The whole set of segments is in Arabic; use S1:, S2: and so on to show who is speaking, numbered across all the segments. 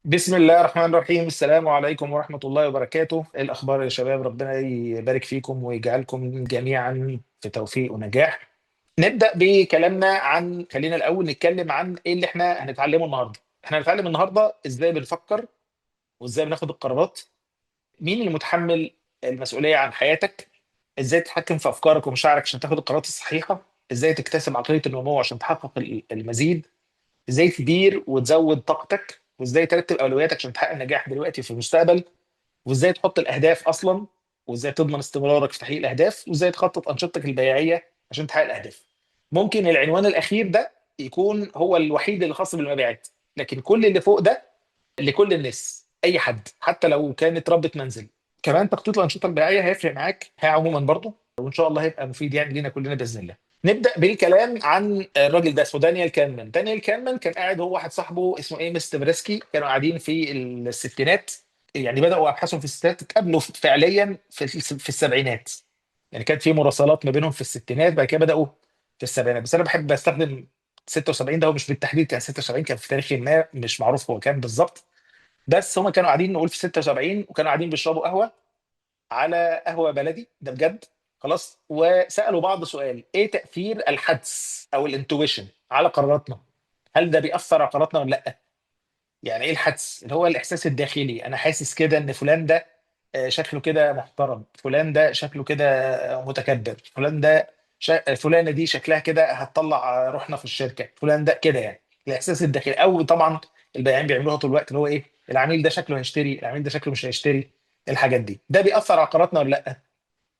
S1: بسم الله الرحمن الرحيم. السلام عليكم ورحمة الله وبركاته. إيه الأخبار يا شباب؟ ربنا يبارك فيكم ويجعلكم جميعا في توفيق ونجاح. نبدأ بكلامنا خلينا الأول نتكلم عن إيه اللي إحنا هنتعلمه النهاردة. إحنا هنتعلم النهاردة إزاي بنفكر وإزاي بناخد القرارات، مين اللي متحمل المسؤولية عن حياتك، إزاي تتحكم في أفكارك ومشاعرك عشان تاخد القرارات الصحيحة، إزاي تكتسب عقلية النمو عشان تحقق المزيد، ازاي تدير وتزود طاقتك، وازاي ترتب اولوياتك عشان تحقق النجاح دلوقتي وفي المستقبل، وازاي تحط الاهداف اصلا، وازاي تضمن استمرارك في تحقيق الاهداف، وازاي تخطط انشطتك البيعيه عشان تحقق الاهداف. ممكن العنوان الاخير ده يكون هو الوحيد اللي خاص بالمبيعات، لكن كل اللي فوق ده لكل الناس، اي حد حتى لو كانت ربة منزل. كمان تخطيط الانشطه البيعيه هيفرق معاك هي عموما برضه، وان شاء الله هيبقى مفيد يعني لينا كلنا باذن الله. نبدا بالكلام عن الراجل ده، اسمه دانيال كانمان. دانيال كانمان كان قاعد هو واحد صاحبه اسمه ايمس تبرسكي، كانوا قاعدين في الستينات. يعني بداوا ابحاثهم في الستينات، اتقابلوا فعليا في السبعينات. يعني كانت في مراسلات ما بينهم في الستينات، بعد كده بداوا في السبعينات. بس انا بحب استخدم 76، ده هو مش بالتحديد كان 76، كان في تاريخ ما مش معروف هو كان بالظبط. بس هما كانوا قاعدين نقول في 76، وكانوا قاعدين بيشربوا قهوه على قهوه بلدي ده بجد. خلاص، وسالوا بعض سؤال: ايه تاثير الحدس او الانتويشن على قراراتنا؟ هل ده بيأثر على قراراتنا ولا لا؟ يعني ايه الحدس؟ اللي هو الاحساس الداخلي، انا حاسس كده ان فلان ده شكله كده محترم، فلان ده شكله كده متكبر، فلان ده فلانه دي شكلها كده هتطلع روحنا في الشركه، فلان ده كده يعني. الاحساس الداخلي، او طبعا البياعين بيعملوها طول الوقت، اللي هو ايه، العميل ده شكله هيشتري، العميل ده شكله مش هيشتري. الحاجات دي ده بيأثر على قراراتنا ولا لا؟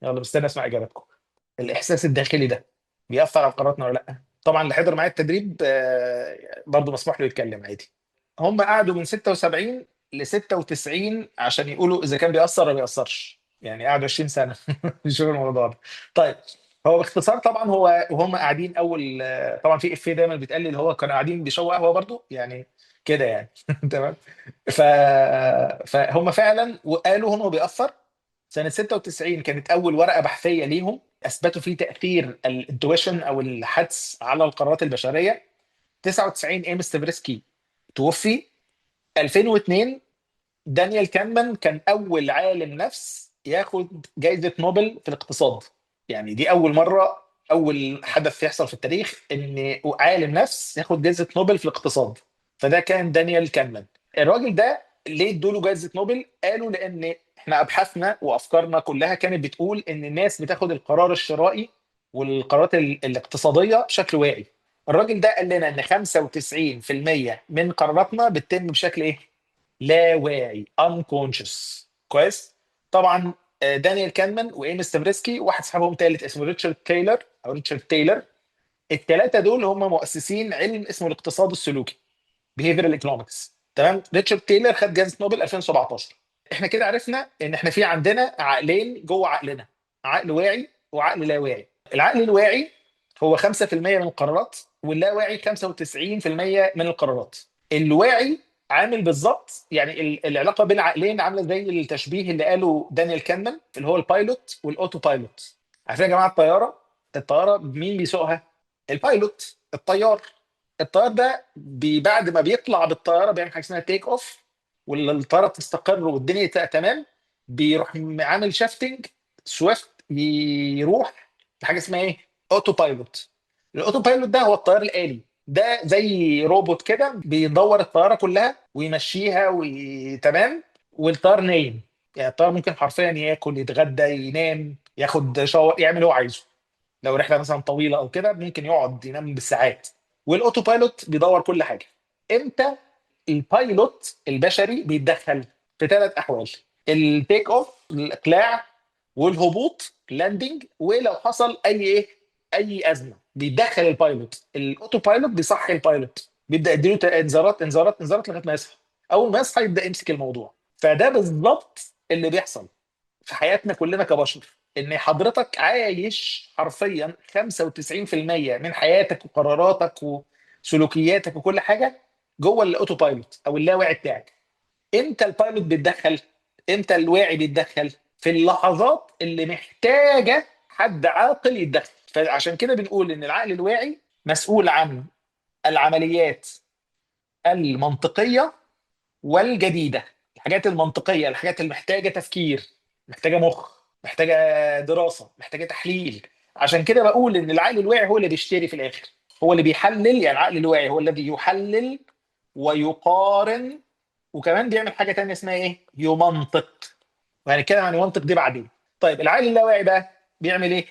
S1: يلا مستني اسمع اجاباتكم. الاحساس الداخلي ده بيأثر على قراراتنا ولا لا؟ طبعا اللي حضر معايا التدريب برضه مسموح له يتكلم عادي. هم قعدوا من 76 ل 96 عشان يقولوا اذا كان بيأثر ولا ما بيأثرش، يعني قعدوا 20 سنه يشوفوا الموضوع ده. طيب، هو باختصار طبعا هو وهم قاعدين اول طبعا في افيه دايما بيتقال لي اللي هو كانوا قاعدين بيشربوا قهوه برضه يعني، كده يعني. تمام. ف... فهم فعلا وقالوا هو بيأثر. سنة 96 كانت أول ورقة بحثية ليهم أثبتوا فيه تأثير الانتويشن أو الحدس على القرارات البشرية. 99 ايمس تفريسكي توفي. 2002 دانيال كانمان كان أول عالم نفس ياخد جائزة نوبل في الاقتصاد. يعني دي أول مرة، أول حدث يحصل في التاريخ إن عالم نفس ياخد جائزة نوبل في الاقتصاد. فده كان دانيال كانمان. الراجل ده ليه ادوا له جائزة نوبل؟ قالوا لأن احنا أبحاثنا وأفكارنا كلها كانت بتقول إن الناس بتاخد القرار الشرائي والقرارات الاقتصادية بشكل واعي. الراجل ده قال لنا إن 95% من قراراتنا بتتم بشكل إيه؟ لا واعي، unconscious. كويس. طبعا دانيال كانمان وايمس تبريسكي، واحد صاحبهم ثالث اسمه ريتشارد تايلر او ريتشارد تايلر. الثلاثه دول هم مؤسسين علم اسمه الاقتصاد السلوكي، behavioral economics. تمام. ريتشارد تايلر خد جائزه نوبل 2017. احنا كده عرفنا ان احنا في عندنا عقلين جوه عقلنا: عقل واعي وعقل لا واعي. العقل الواعي هو 5% من القرارات، واللاواعي 95% من القرارات. الواعي عامل بالظبط، يعني العلاقه بين العقلين عامله زي التشبيه اللي قاله دانيال كانمان اللي هو البايلوت والاوتو بايلوت. عارفين يا جماعه الطياره مين بيسوقها؟ البايلوت، الطيار. الطيار ده بعد ما بيطلع بالطياره بيعمل حاجه اسمها تيك اوف، والطياره تستقر والدنيا تبقى تمام، بيروح عامل شافتنج سويفت، يروح لحاجه اسمها ايه؟ اوتو بايلوت. الاوتو بايلوت ده هو الطيار الآلي، ده زي روبوت كده بيدور الطياره كلها ويمشيها وتمام، والطيار نايم. يعني الطيار ممكن حرفيا ياكل، يتغدى، ينام، ياخد شاور، يعمل اللي هو عايزه. لو رحله مثلا طويله او كده ممكن يقعد ينام بالساعات. والاوتو بايلوت بيدور كل حاجه. امتى البايلوت البشري بيتدخل؟ في ثلاث احوال: التيك اوف الاقلاع، والهبوط لاندنج، ولو حصل اي اي ازمه بيتدخل البايلوت. الاوتو بايلوت بيصحي البايلوت، بيبدا يديله انذارات انذارات انذارات لغايه ما يصحى. اول ما يصحى يبدا يمسك الموضوع. فده بالظبط اللي بيحصل في حياتنا كلنا كبشر، ان حضرتك عايش حرفيا 95% من حياتك وقراراتك وسلوكياتك وكل حاجه جوه الاوتو بايلوت او اللاواعي بتاعك. امتى البايلوت بيتدخل؟ امتى الواعي بيتدخل؟ في اللحظات اللي محتاجه حد عاقل يتدخل. فعشان كده بنقول ان العقل الواعي مسؤول عن العمليات المنطقيه والجديده، الحاجات المنطقيه، الحاجات اللي محتاجه تفكير، محتاجه مخ، محتاجه دراسه، محتاجه تحليل. عشان كده بقول ان العقل الواعي هو اللي بيشتري في الاخر، هو اللي بيحلل. يعني العقل الواعي هو الذي يحلل ويقارن، وكمان بيعمل حاجه تانيه اسمها ايه؟ يمنطق. وهنتكلم عن المنطق دي بعدين. طيب العقل اللاواعي بقى بيعمل ايه؟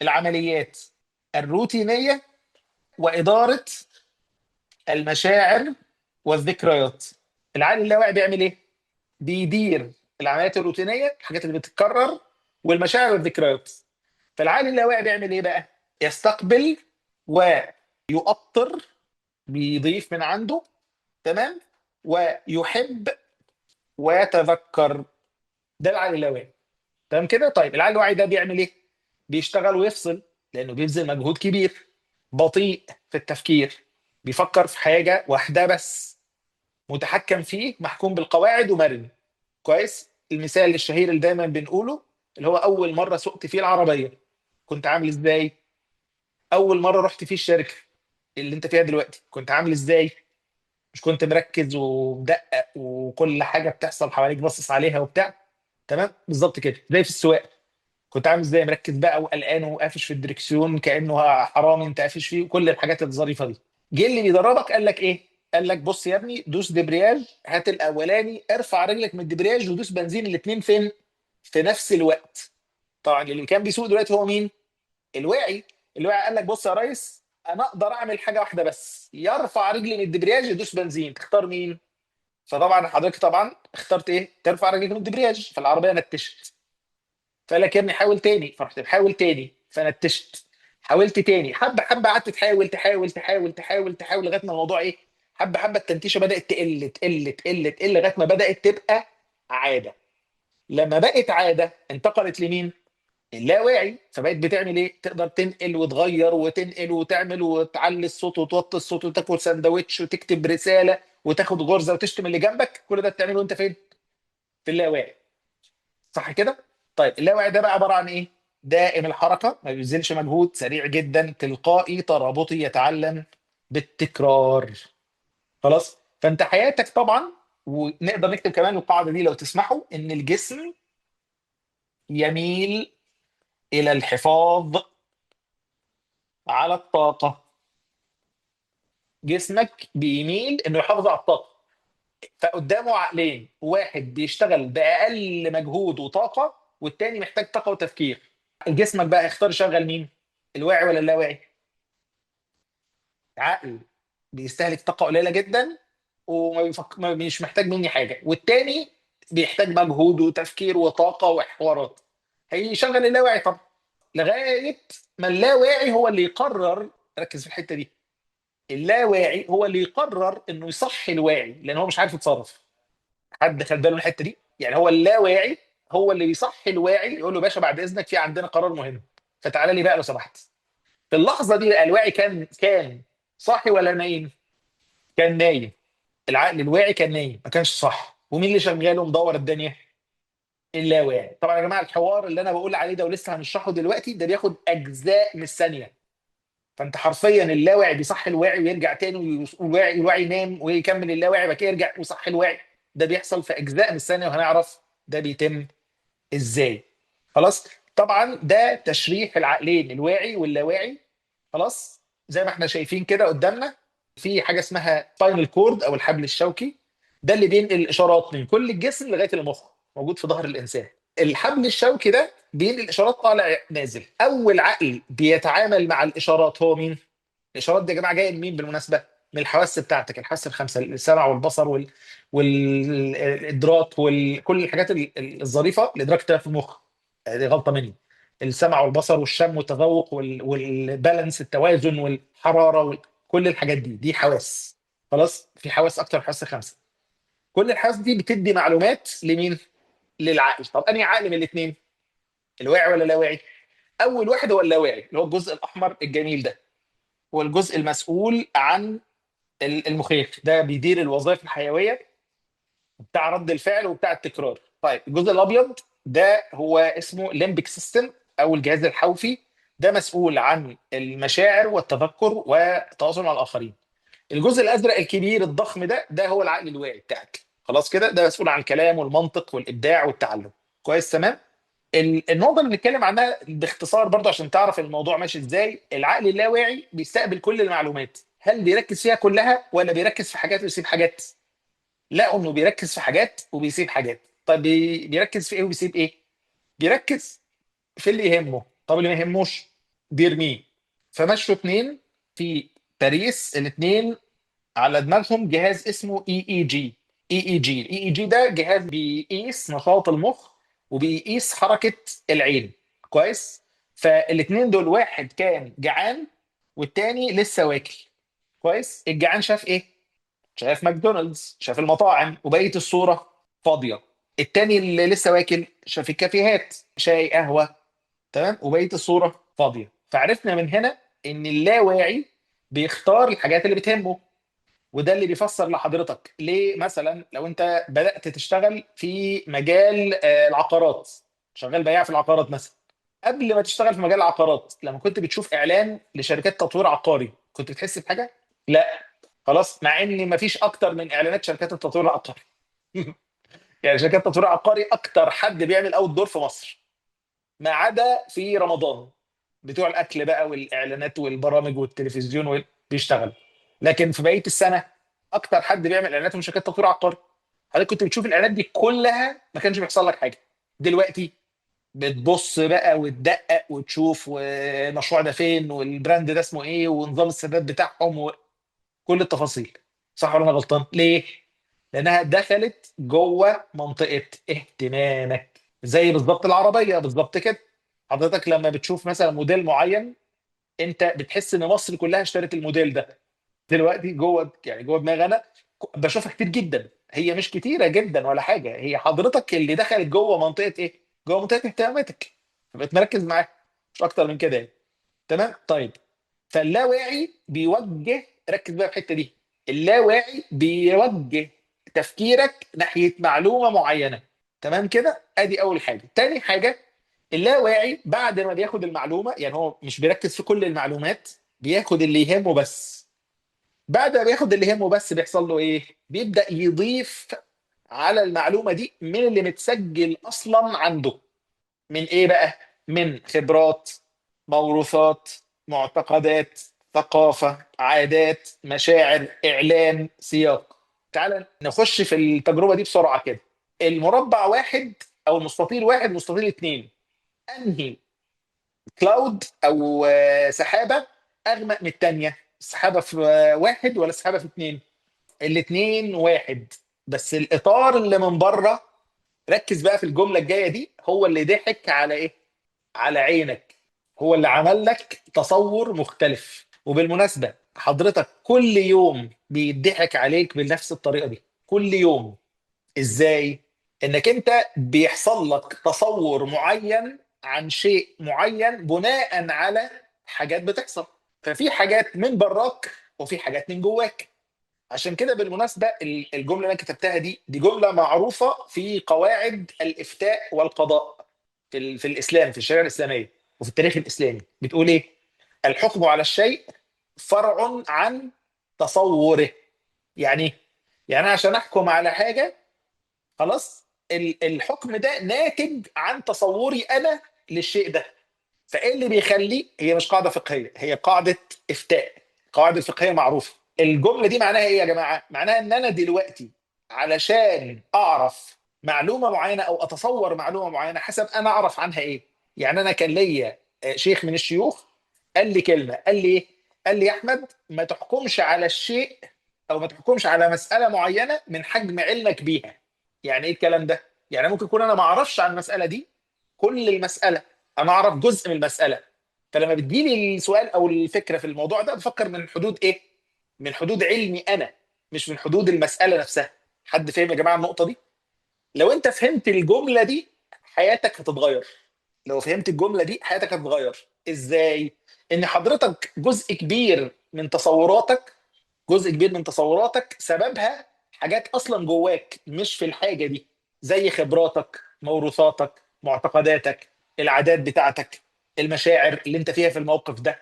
S1: العمليات الروتينيه واداره المشاعر والذكريات. العقل اللاواعي بيعمل ايه؟ بيدير العمليات الروتينيه، الحاجات اللي بتتكرر، والمشاعر والذكريات. فالعقل اللاواعي بيعمل ايه بقى؟ يستقبل ويؤطر، بيضيف من عنده، تمام، ويحب ويتذكر. ده العقل اللاواعي. تمام كده. طيب العقل الواعي ده بيعمل ايه؟ بيشتغل ويفصل، لانه بيبذل مجهود كبير، بطيء في التفكير، بيفكر في حاجه واحده بس، متحكم فيه، محكوم بالقواعد ومرن. كويس. المثال الشهير اللي دايما بنقوله، اللي هو اول مره سوقت فيه العربيه كنت عامل ازاي؟ اول مره رحت فيه الشركه اللي انت فيها دلوقتي كنت عامل ازاي؟ مش كنت مركز ومدقق وكل حاجه بتحصل حواليك باصص عليها وبتاع؟ تمام، بالظبط كده. زي في السواقه، كنت عامل ازاي؟ مركز بقى وقلقان وقافش في الدركسيون كانه حرامي انت قافش فيه، وكل الحاجات الظريفه دي. جه اللي بيدربك قال لك ايه؟ قال لك بص يا ابني، دوس دبرياج، هات الاولاني، ارفع رجلك من الدبرياج ودوس بنزين، الاثنين فين؟ في نفس الوقت. طبعا اللي كان بيسوق دلوقتي هو مين؟ الواعي. الواعي قال لك بص يا ريس، انا اقدر اعمل حاجه واحده بس، يرفع رجلي من الدبرياج يدوس بنزين، تختار مين؟ فطبعا حضرتك طبعا اخترت ايه؟ ترفع رجلك من الدبرياج، فالعربيه نتشت. فقال لك يا ابني حاول تاني، فرحت بحاول تاني فنتشت. حاولت تاني، حبه حبه قعدت تحاول تحاول تحاول تحاول تحاول لغايه ما الموضوع ايه؟ حبه حبه التنتيشه بدات تقل تقل تقل تقل لغايه ما بدات تبقى عاده. لما بقت عاده انتقلت لمين؟ اللاواعي. فبقت بتعمل ايه؟ تقدر تنقل وتغير وتنقل وتعمل وتعلي الصوت وتوطي الصوت وتاكل سندوتش وتكتب رساله وتاخد غرزه وتشتم اللي جنبك. كل ده بتعمله وانت فين؟ في اللاواعي. صح كده؟ طيب اللاواعي ده بقى عباره عن ايه؟ دائم الحركه، ما بيبذلش مجهود، سريع جدا، تلقائي، ترابطي، يتعلم بالتكرار. خلاص؟ فانت حياتك طبعا، ونقدر نكتب كمان القاعده دي لو تسمحوا، ان الجسم يميل الى الحفاظ على الطاقه. جسمك بيميل انه يحافظ على الطاقه. فقدامه عقلين، واحد بيشتغل باقل مجهود وطاقه، والتاني محتاج طاقه وتفكير. جسمك بقى يختار يشغل مين؟ الواعي ولا اللاواعي؟ عقل بيستهلك طاقه قليله جدا مش محتاج مني حاجه، والتاني بيحتاج مجهود وتفكير وطاقه وحوارات. هيشغل اللاواعي طبعا، لغايه ما اللاواعي هو اللي يقرر. ركز في الحته دي. اللاواعي هو اللي يقرر انه يصحي الواعي، لان هو مش عارف يتصرف. حد خد باله من الحته دي؟ يعني هو اللاواعي هو اللي بيصحي الواعي، يقول له باشا بعد اذنك في عندنا قرار مهم، فتعالى لي بقى لو سمحت. في اللحظه دي بقى الواعي كان صاحي ولا نايم؟ كان نايم. العقل الواعي كان نايم، ما كانش صح. ومين اللي شغال ومدور الدنيا؟ اللاواعي. طبعا يا جماعه الحوار اللي انا بقول عليه ده ولسه هنشرحه دلوقتي ده بياخد اجزاء من الثانيه. فانت حرفيا اللاواعي بيصحي الواعي ويرجع تاني، الواعي ينام ويكمل اللاواعي، بعد كده يرجع ويصحي الواعي. ده بيحصل في اجزاء من الثانيه، وهنعرف ده بيتم ازاي. خلاص. طبعا ده تشريح العقلين، الواعي واللاواعي. خلاص. زي ما احنا شايفين كده قدامنا، في حاجه اسمها سباينال كورد او الحبل الشوكي. ده اللي بينقل الاشارات من كل الجسم لغايه المخ، موجود في ظهر الانسان. الحبل الشوكي ده بينقل اشارات طالع نازل. اول عقل بيتعامل مع الاشارات هو مين؟ الاشارات دي يا جماعه جايه من مين بالمناسبه؟ من الحواس بتاعتك، الحواس الخمسه، السمع والبصر والادراك وكل الحاجات الظريفه. الادراك ده في المخ، دي غلطه مني. السمع والبصر والشم والتذوق والبالانس، التوازن والحراره كل الحاجات دي حواس. خلاص. في حواس اكتر من الحواس الخمسه. كل الحواس دي بتدي معلومات لمين؟ للعقل. طب انهي عقل من الاثنين؟ الواعي ولا اللاواعي؟ اول واحد هو اللاواعي، اللي هو الجزء الاحمر الجميل ده. هو الجزء المسؤول عن المخيخ، ده بيدير الوظائف الحيويه بتاع رد الفعل وبتاع التكرار. طيب الجزء الابيض ده هو اسمه ليمبيك سيستم او الجهاز الحوفي. ده مسؤول عن المشاعر والتذكر والتواصل مع الاخرين. الجزء الازرق الكبير الضخم ده هو العقل الواعي بتاعك. خلاص كده ده مسؤول عن الكلام والمنطق والابداع والتعلم. كويس تمام. النقطه اللي بنتكلم عنها باختصار برضه عشان تعرف الموضوع ماشي ازاي، العقل اللاواعي بيستقبل كل المعلومات، هل بيركز فيها كلها ولا بيركز في حاجات ويسيب حاجات؟ لا، انه بيركز في حاجات وبيسيب حاجات. طب بيركز في ايه وبيسيب ايه؟ بيركز في اللي يهمه، طب اللي ما يهموش بيرميه. فمشوا اتنين في باريس، الاتنين على دماغهم جهاز اسمه EEG. اي اي جي ده جهاز بيقيس نشاط المخ وبيقيس حركة العين. كويس. فالاتنين دول، واحد كان جعان والتاني لسه واكل. كويس. الجعان شاف ايه؟ شاف ماكدونالدز، شاف المطاعم وبقية الصورة فاضية. التاني اللي لسه واكل شاف الكافيهات، شاي، قهوة، تمام، وبقيه الصوره فاضيه. فعرفنا من هنا ان اللاواعي بيختار الحاجات اللي بتهمه. وده اللي بيفسر لحضرتك ليه مثلا لو انت بدات تشتغل في مجال العقارات، شغال بياع في العقارات مثلا، قبل ما تشتغل في مجال العقارات لما كنت بتشوف اعلان لشركات تطوير عقاري كنت بتحس بحاجه؟ لا. خلاص، مع ان مفيش اكتر من اعلانات شركات التطوير العقاري. يعني شركات التطوير العقاري اكتر حد بيعمل اوت دور في مصر، ما عدا في رمضان، بتوع الاكل بقى والاعلانات والبرامج والتلفزيون بيشتغل. لكن في بقيه السنه اكتر حد بيعمل اعلانات من شركات تطوير عقاري. حضرتك كنت بتشوف الاعلانات دي كلها ما كانش بيحصل لك حاجه. دلوقتي بتبص بقى وتدقق وتشوف والمشروع ده فين والبراند ده اسمه ايه ونظام السداد بتاعهم وكل التفاصيل. صح ولا انا غلطان؟ ليه؟ لانها دخلت جوه منطقه اهتمامك، زي بالظبط العربيه بالظبط كده. حضرتك لما بتشوف مثلا موديل معين انت بتحس ان مصر كلها اشترت الموديل ده. دلوقتي جوه، يعني جوه دماغي انا بشوفها كتير جدا، هي مش كتيره جدا ولا حاجه، هي حضرتك اللي دخلت جوه منطقه ايه؟ جوه منطقه اهتماماتك، فبقيت مركز معاها، مش اكتر من كده يعني. تمام. طيب، فاللاواعي بيوجه، ركز بقى في الحته دي، اللاواعي بيوجه تفكيرك ناحيه معلومه معينه. تمام كده، ادي اول حاجه. تاني حاجه، اللاواعي بعد ما بياخد المعلومه، يعني هو مش بيركز في كل المعلومات، بياخد اللي يهمه بس. بعد ما بياخد اللي يهمه بس بيحصل له ايه؟ بيبدا يضيف على المعلومه دي من اللي متسجل اصلا عنده. من ايه بقى؟ من خبرات، موروثات، معتقدات، ثقافة، عادات، مشاعر، إعلام، سياق. تعال نخش في التجربة دي بسرعة كده. المربع واحد أو المستطيل واحد، مستطيل اتنين، أنهي كلاود أو سحابة أغمق من التانية؟ السحابة في واحد ولا السحابة في اتنين؟ الاتنين واحد، بس الإطار اللي من بره، ركز بقى في الجملة الجاية دي، هو اللي ضحك على إيه؟ على عينك. هو اللي عمل لك تصور مختلف. وبالمناسبة حضرتك كل يوم بيضحك عليك بنفس الطريقة دي، كل يوم. ازاي؟ انك انت بيحصل لك تصور معين عن شيء معين بناء على حاجات بتحصل. ففي حاجات من براك وفي حاجات من جواك. عشان كده بالمناسبة الجملة اللي انا كتبتها دي جملة معروفة في قواعد الإفتاء والقضاء في الإسلام، في الشريعة الإسلامية وفي التاريخ الإسلامي. بتقول إيه؟ الحكم على الشيء فرع عن تصوره. يعني إيه؟ يعني أنا عشان أحكم على حاجة، خلاص، الحكم ده ناتج عن تصوري أنا للشيء ده. فايه اللي بيخلي، هي مش قاعده فقهيه، هي قاعده افتاء، قواعد الفقهيه معروفه. الجمله دي معناها ايه يا جماعه؟ معناها ان انا دلوقتي علشان اعرف معلومه معينه او اتصور معلومه معينه حسب انا اعرف عنها ايه. يعني انا كان ليا شيخ من الشيوخ قال لي كلمه، قال لي ايه؟ قال لي يا احمد ما تحكمش على الشيء او ما تحكمش على مساله معينه من حجم علمك بيها. يعني ايه الكلام ده؟ يعني ممكن يكون انا ما اعرفش عن المساله دي كل المساله، انا اعرف جزء من المساله. فلما بتجيلي السؤال او الفكره في الموضوع ده بفكر من حدود ايه؟ من حدود علمي انا، مش من حدود المساله نفسها. حد فاهم يا جماعه النقطه دي؟ لو انت فهمت الجمله دي حياتك هتتغير. لو فهمت الجمله دي حياتك هتتغير. ازاي؟ ان حضرتك جزء كبير من تصوراتك، جزء كبير من تصوراتك سببها حاجات اصلا جواك مش في الحاجه دي، زي خبراتك، موروثاتك، معتقداتك، العادات بتاعتك، المشاعر اللي انت فيها في الموقف ده،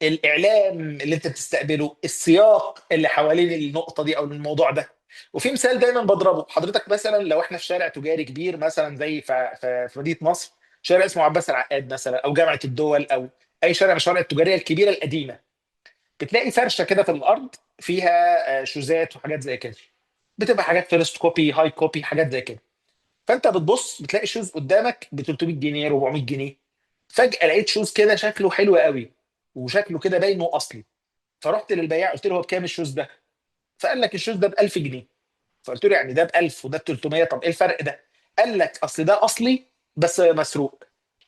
S1: الاعلام اللي انت بتستقبله، السياق اللي حوالين النقطه دي او الموضوع ده. وفي مثال دايما بضربه حضرتك، مثلا لو احنا في شارع تجاري كبير مثلا زي في مدينه نصر، شارع اسمه عباس العقاد مثلا، او جامعه الدول، او اي شارع من الشوارع التجاريه الكبيره القديمه، بتلاقي فرشه كده في الارض فيها شوزات وحاجات زي كده، بتبقى حاجات فيرست كوبي، هاي كوبي، حاجات زي كده. فانت بتبص بتلاقي شوز قدامك ب 300 جنيه، 400 جنيه. فجاه لقيت شوز كده شكله حلو قوي، وشكله كده باين انه اصلي. فرحت للبياع قلت له هو بكام الشوز ده؟ فقال لك الشوز ده ب 1000 جنيه. فقلت له يعني ده ب 1000 وده ب 300، طب ايه الفرق ده؟ قال لك اصل ده اصلي بس مسروق،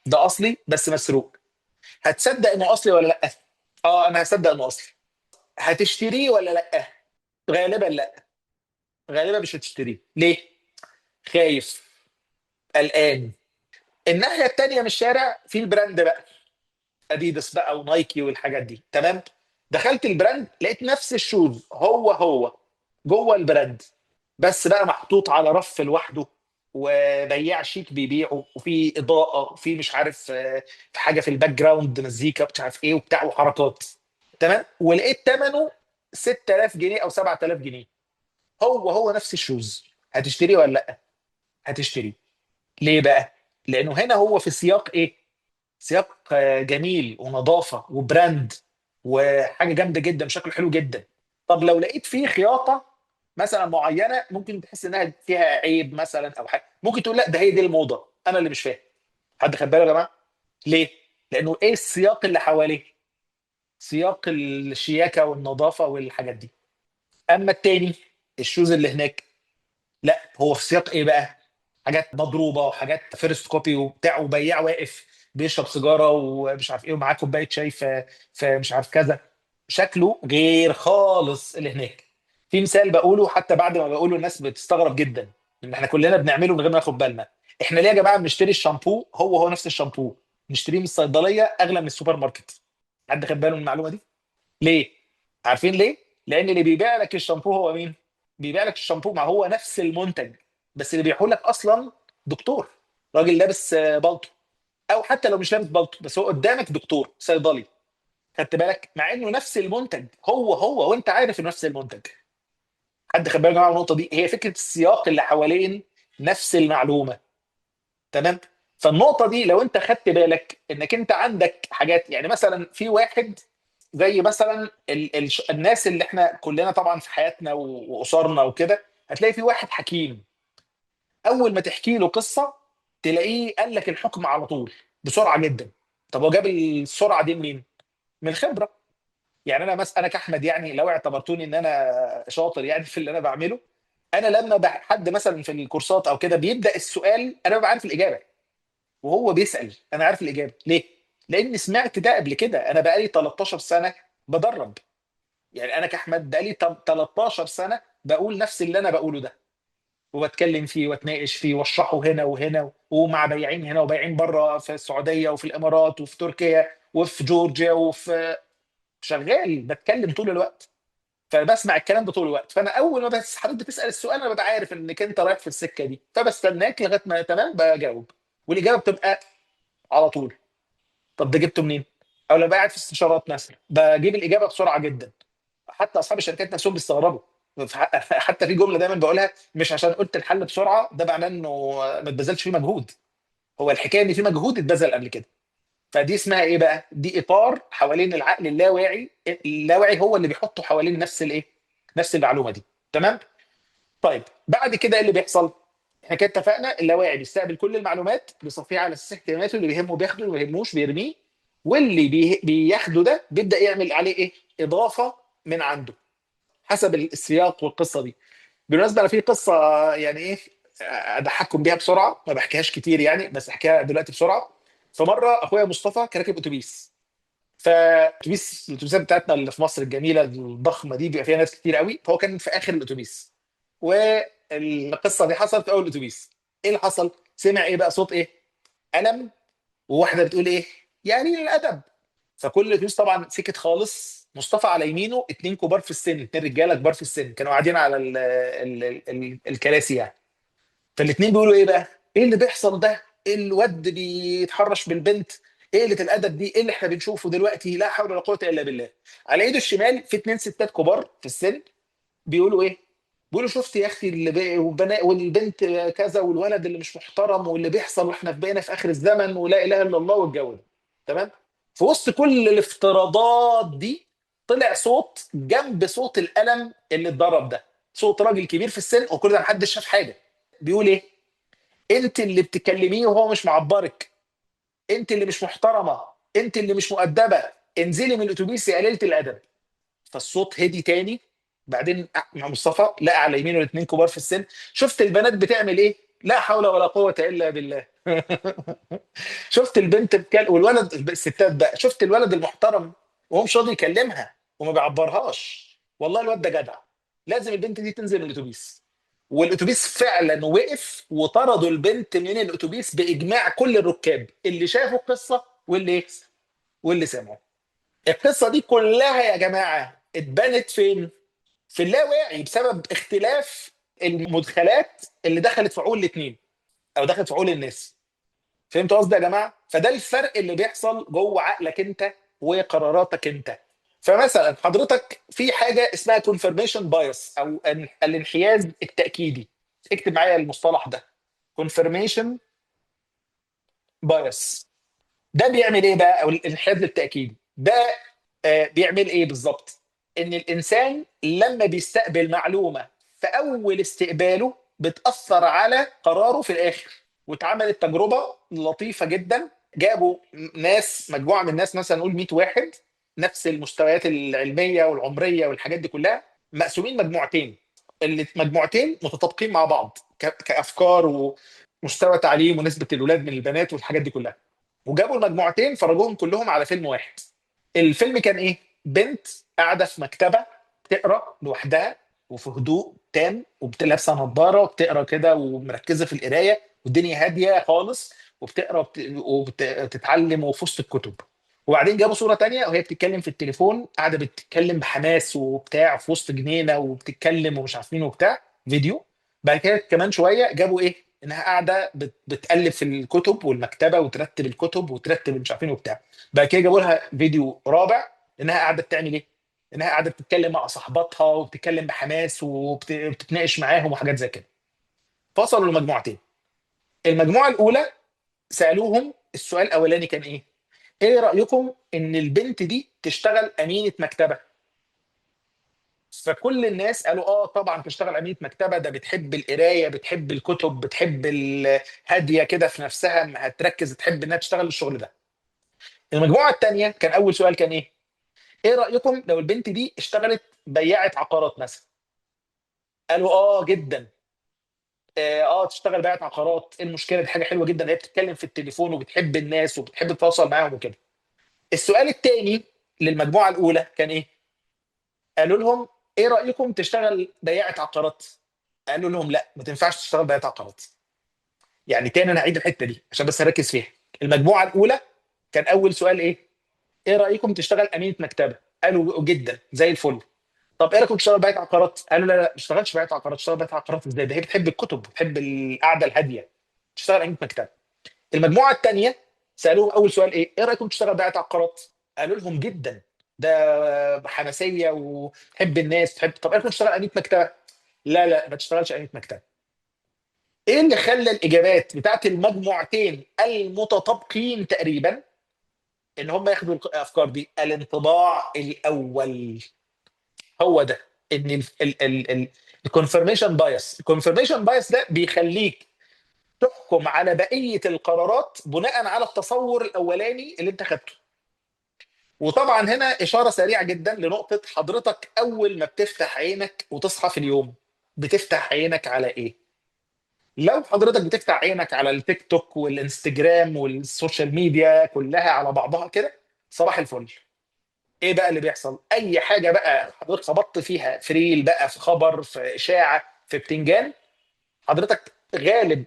S1: ده اصلي بس مسروق. هتصدق انه اصلي ولا لا؟ اه انا هصدق انه اصلي. هتشتريه ولا لا؟ غالبا لا. غالبا مش هتشتريه. ليه؟ خايف، قلقان. الناحيه التانيه من الشارع في البراند بقى، اديداس بقى ونايكي والحاجات دي، تمام. دخلت البراند لقيت نفس الشوز هو جوه البراند، بس بقى محطوط على رف لوحده، وبياع شيك بيبيعه، وفي اضاءه، وفي مش عارف في حاجه في الباك جراوند مزيكا مش عارف ايه وبتاع وحركات، تمام. ولقيت ثمنه 6000 جنيه او 7000 جنيه. هو نفس الشوز. هتشتريه ولا لا؟ هتشتريه. ليه بقى؟ لانه هنا هو في سياق ايه؟ سياق جميل ونظافه وبراند وحاجه جامده جدا، شكله حلو جدا. طب لو لقيت فيه خياطه مثلا معينه ممكن تحس انها فيها عيب مثلا او حاجه، ممكن تقول لا ده هي دي الموضه، انا اللي مش فاهم. حد خد باله يا جماعه؟ ليه؟ لانه ايه السياق اللي حواليه؟ سياق الشياكه والنظافه والحاجات دي. اما التاني، الشوز اللي هناك، لا هو في سياق ايه بقى؟ حاجات مضروبه وحاجات فيرست كوبي وبتاع، وبياع واقف بيشرب سيجاره ومش عارف ايه ومعاه كوبايه شاي في مش عارف كذا. شكله غير خالص اللي هناك. في مثال بقوله حتى بعد ما بقوله الناس بتستغرب جدا، ان احنا كلنا بنعمله من غير ما ناخد بالنا. احنا ليه يا جماعه بنشتري الشامبو هو نفس الشامبو نشتريه من الصيدليه اغلى من السوبر ماركت؟ حد خد باله من المعلومه دي؟ ليه؟ عارفين ليه؟ لان اللي بيبيع لك الشامبو هو مين؟ بيبيع لك الشامبو ما هو نفس المنتج، بس اللي بيبيعه لك اصلا دكتور، راجل لابس بالطو، او حتى لو مش لابس بالطو بس هو قدامك دكتور صيدلي. خدت بالك؟ مع انه نفس المنتج هو وانت عارف انه نفس المنتج. حد خد باله يا جماعه من النقطه دي؟ هي فكره السياق اللي حوالين نفس المعلومه، تمام. فالنقطه دي لو انت خدت بالك انك انت عندك حاجات، يعني مثلا في واحد زي مثلا الناس اللي احنا كلنا طبعا في حياتنا واسرنا وكده، هتلاقي في واحد حكيم، اول ما تحكي له قصه تلاقيه قال لك الحكم على طول بسرعه جدا. طب هو جاب السرعه دي منين؟ من الخبره. يعني انا كاحمد، يعني لو اعتبرتوني ان انا شاطر يعني في اللي انا بعمله، انا لما حد مثلا في الكورسات او كده بيبدا السؤال انا ببقى عارف الاجابه، وهو بيسال انا عارف الاجابه. ليه؟ لاني سمعت ده قبل كده. انا بقالي 13 سنه بدرب، يعني انا كاحمد بقالي 13 سنه بقول نفس اللي انا بقوله ده، وبتكلم فيه واتناقش فيه واشرحه هنا وهنا، ومع بياعين هنا وبياعين بره في السعوديه وفي الامارات وفي تركيا وفي جورجيا وفي، شغال بتكلم طول الوقت. فبسمع الكلام ده طول الوقت. فانا اول ما بس حضرتك بتسال السؤال انا ببقى عارف انك انت رايح في السكه دي، فبستناك لغايه ما تمام بجاوب، والاجابه بتبقى على طول. طب ده جبته منين؟ او لما قاعد في استشارات مثلا بجيب الاجابه بسرعه جدا. حتى اصحاب الشركات نفسهم بيستغربوا. حتى في جمله دايما بقولها، مش عشان قلت الحل بسرعه ده معناه انه ما اتبذلش فيه مجهود. هو الحكايه ان في مجهود اتبذل قبل كده. فدي اسمها ايه بقى؟ دي اطار حوالين العقل اللاواعي. اللاواعي هو اللي بيحطه حوالين نفس الايه؟ نفس المعلومه دي، تمام. طيب بعد كده ايه اللي بيحصل؟ احنا كده اتفقنا اللاواعي بيستقبل كل المعلومات بيصفيها على اساس اهتماماته، اللي بيهمه بياخده، اللي ما بيهموش بيرميه. واللي بياخده ده بيبدا يعمل عليه ايه؟ اضافه من عنده حسب السياق والقصه دي. بالمناسبه انا في قصه يعني ايه اضحككم بيها بسرعه، ما بحكيهاش كتير يعني بس احكيها دلوقتي بسرعه. فمره اخويا مصطفى كان راكب اتوبيس، الاتوبيسات بتاعتنا اللي في مصر الجميله الضخمه دي بيبقى فيها ناس كتير قوي، فهو كان في اخر الاتوبيس. والقصه دي حصلت في اول الاتوبيس. ايه اللي حصل؟ سمع ايه بقى؟ صوت ايه؟ قلم، وواحده بتقول ايه؟ يعني الادب. فكل الاتوبيس طبعا سكت خالص. مصطفى على يمينه اتنين كبار في السن، اتنين رجاله كبار في السن كانوا قاعدين على الكراسي يعني. فالاتنين بيقولوا ايه بقى؟ ايه اللي بيحصل ده؟ الواد بيتحرش بالبنت، ايه قله الادب دي؟ ايه اللي احنا بنشوفه دلوقتي؟ لا حول ولا قوه الا بالله. على ايده الشمال في اتنين ستات كبار في السن بيقولوا ايه؟ بيقولوا شفت يا اختي والبنت كذا، والولد اللي مش محترم، واللي بيحصل، واحنا بقينا في اخر الزمن، ولا اله الا الله، والجو ده. تمام. في وسط كل الافتراضات دي طلع صوت جنب صوت الالم اللي اتضرب ده، صوت راجل كبير في السن، وكل ده محدش شاف حاجه. بيقول ايه؟ انت اللي بتكلميه وهو مش معبرك، انت اللي مش محترمه، انت اللي مش مؤدبه، انزلي من الاتوبيس يا قليله الادب. فالصوت هدي تاني. بعدين مع مصطفى لقى على يمينه الاثنين كبار في السن. شفت البنات بتعمل ايه؟ لا حول ولا قوة الا بالله. شفت البنت والولد، الستات بقى، شفت الولد المحترم وهو مش راضي يكلمها وما بيعبرهاش. والله الواد ده جدع. لازم البنت دي تنزل من الاتوبيس. والاتوبيس فعلا وقف، وطردوا البنت من الاتوبيس باجماع كل الركاب اللي شافوا القصه واللي سمعوا. القصه دي كلها يا جماعه اتبنت فين؟ في اللاواعي، بسبب اختلاف المدخلات اللي دخلت في عقول الاثنين، او دخلت في عقول الناس. فهمتوا قصدي يا جماعه؟ فده الفرق اللي بيحصل جوه عقلك انت وقراراتك انت. فمثلا حضرتك في حاجه اسمها كونفirmation بايس، او الانحياز التاكيدي. اكتب معايا المصطلح ده: كونفirmation بايس. ده بيعمل ايه بقى؟ او الانحياز التاكيدي ده بيعمل ايه بالظبط؟ ان الانسان لما بيستقبل معلومه في اول استقباله بتاثر على قراره في الاخر. واتعملت تجربه لطيفه جدا. جابوا ناس، مجموعه من الناس، مثلا نقول 100 واحد، نفس المستويات العلميه والعمريه والحاجات دي كلها، مقسومين مجموعتين. اللي مجموعتين متطابقين مع بعض كافكار ومستوى تعليم ونسبه الولاد من البنات والحاجات دي كلها. وجابوا المجموعتين فرجوهم كلهم على فيلم واحد. الفيلم كان ايه؟ بنت قاعده في مكتبه بتقرا لوحدها، وفي هدوء تام، وبتلابسه نظاره وبتقرا كده ومركزه في القرايه، والدنيا هاديه خالص، وبتقرا وبتتعلم وفي وسط الكتب. وبعدين جابوا صوره تانية وهي بتتكلم في التليفون، قاعده بتتكلم بحماس وبتاع في وسط جنينه وبتتكلم ومش عارفين وبتاع، فيديو. بعد كده كمان شويه جابوا ايه؟ انها قاعده بتقلب في الكتب والمكتبه وترتب الكتب وترتب مش عارفين وبتاع. بعد كده جابوا لها فيديو رابع، انها قاعده بتعمل ايه؟ انها قاعده بتتكلم مع صاحباتها وبتتكلم بحماس وبتتناقش معاهم وحاجات زي كده. فصلوا المجموعتين. المجموعه الاولى سالوهم السؤال الاولاني كان ايه؟ ايه رايكم ان البنت دي تشتغل امينه مكتبه؟ فكل الناس قالوا اه طبعا تشتغل امينه مكتبه، ده بتحب القرايه، بتحب الكتب، بتحب هاديه كده في نفسها، هتركز، تحب انها تشتغل الشغل ده. المجموعه الثانيه كان اول سؤال كان ايه؟ ايه رايكم لو البنت دي اشتغلت بياعه عقارات مثلا؟ قالوا اه جدا. تشتغل بياعه عقارات، ايه المشكله؟ دي حاجه حلوه جدا، هي بتتكلم في التليفون وبتحب الناس وبتحب تتواصل معاهم وكده. السؤال الثاني للمجموعه الاولى كان ايه؟ قالوا لهم ايه رايكم تشتغل بياعه عقارات؟ قالوا لهم لا، ما تنفعش تشتغل بياعه عقارات. يعني تاني انا هعيد الحته دي عشان بس اركز فيها. المجموعه الاولى كان اول سؤال ايه؟ ايه رايكم تشتغل امينه مكتبه؟ قالوا جدا زي الفل. طب ايه رايكم تشتغل بيعة عقارات؟ قالوا لا لا، ما تشتغلش بيعة عقارات. تشتغل بيعة عقارات ازاي؟ ده هي بتحب الكتب، بتحب القعده الهاديه. تشتغل امينه مكتبه. المجموعه الثانيه سالوهم اول سؤال ايه رايكم تشتغل بيعة عقارات؟ قالوا لهم جدا، ده حماسيه وتحب الناس تحب. طب ايه رايكم تشتغل امينه مكتبه؟ لا لا، ما تشتغلش امينه مكتبه. ايه اللي خلى الاجابات بتاعت المجموعتين المتطابقين تقريبا ان هم ياخدوا الافكار دي؟ الانطباع الاول. هو ده. ان الكونفirmation بايس. الكونفirmation بايس ده بيخليك تحكم على بقيه القرارات بناء على التصور الاولاني اللي انت خدته. وطبعا هنا اشاره سريعه جدا لنقطه: حضرتك اول ما بتفتح عينك وتصحى في اليوم بتفتح عينك على ايه؟ لو حضرتك بتفتح عينك على التيك توك والانستجرام والسوشيال ميديا كلها على بعضها كده، صباح الفل. ايه بقى اللي بيحصل؟ اي حاجه بقى حضرتك خبطت فيها، في ريل بقى، في خبر، في اشاعه، في بتنجان، حضرتك غالب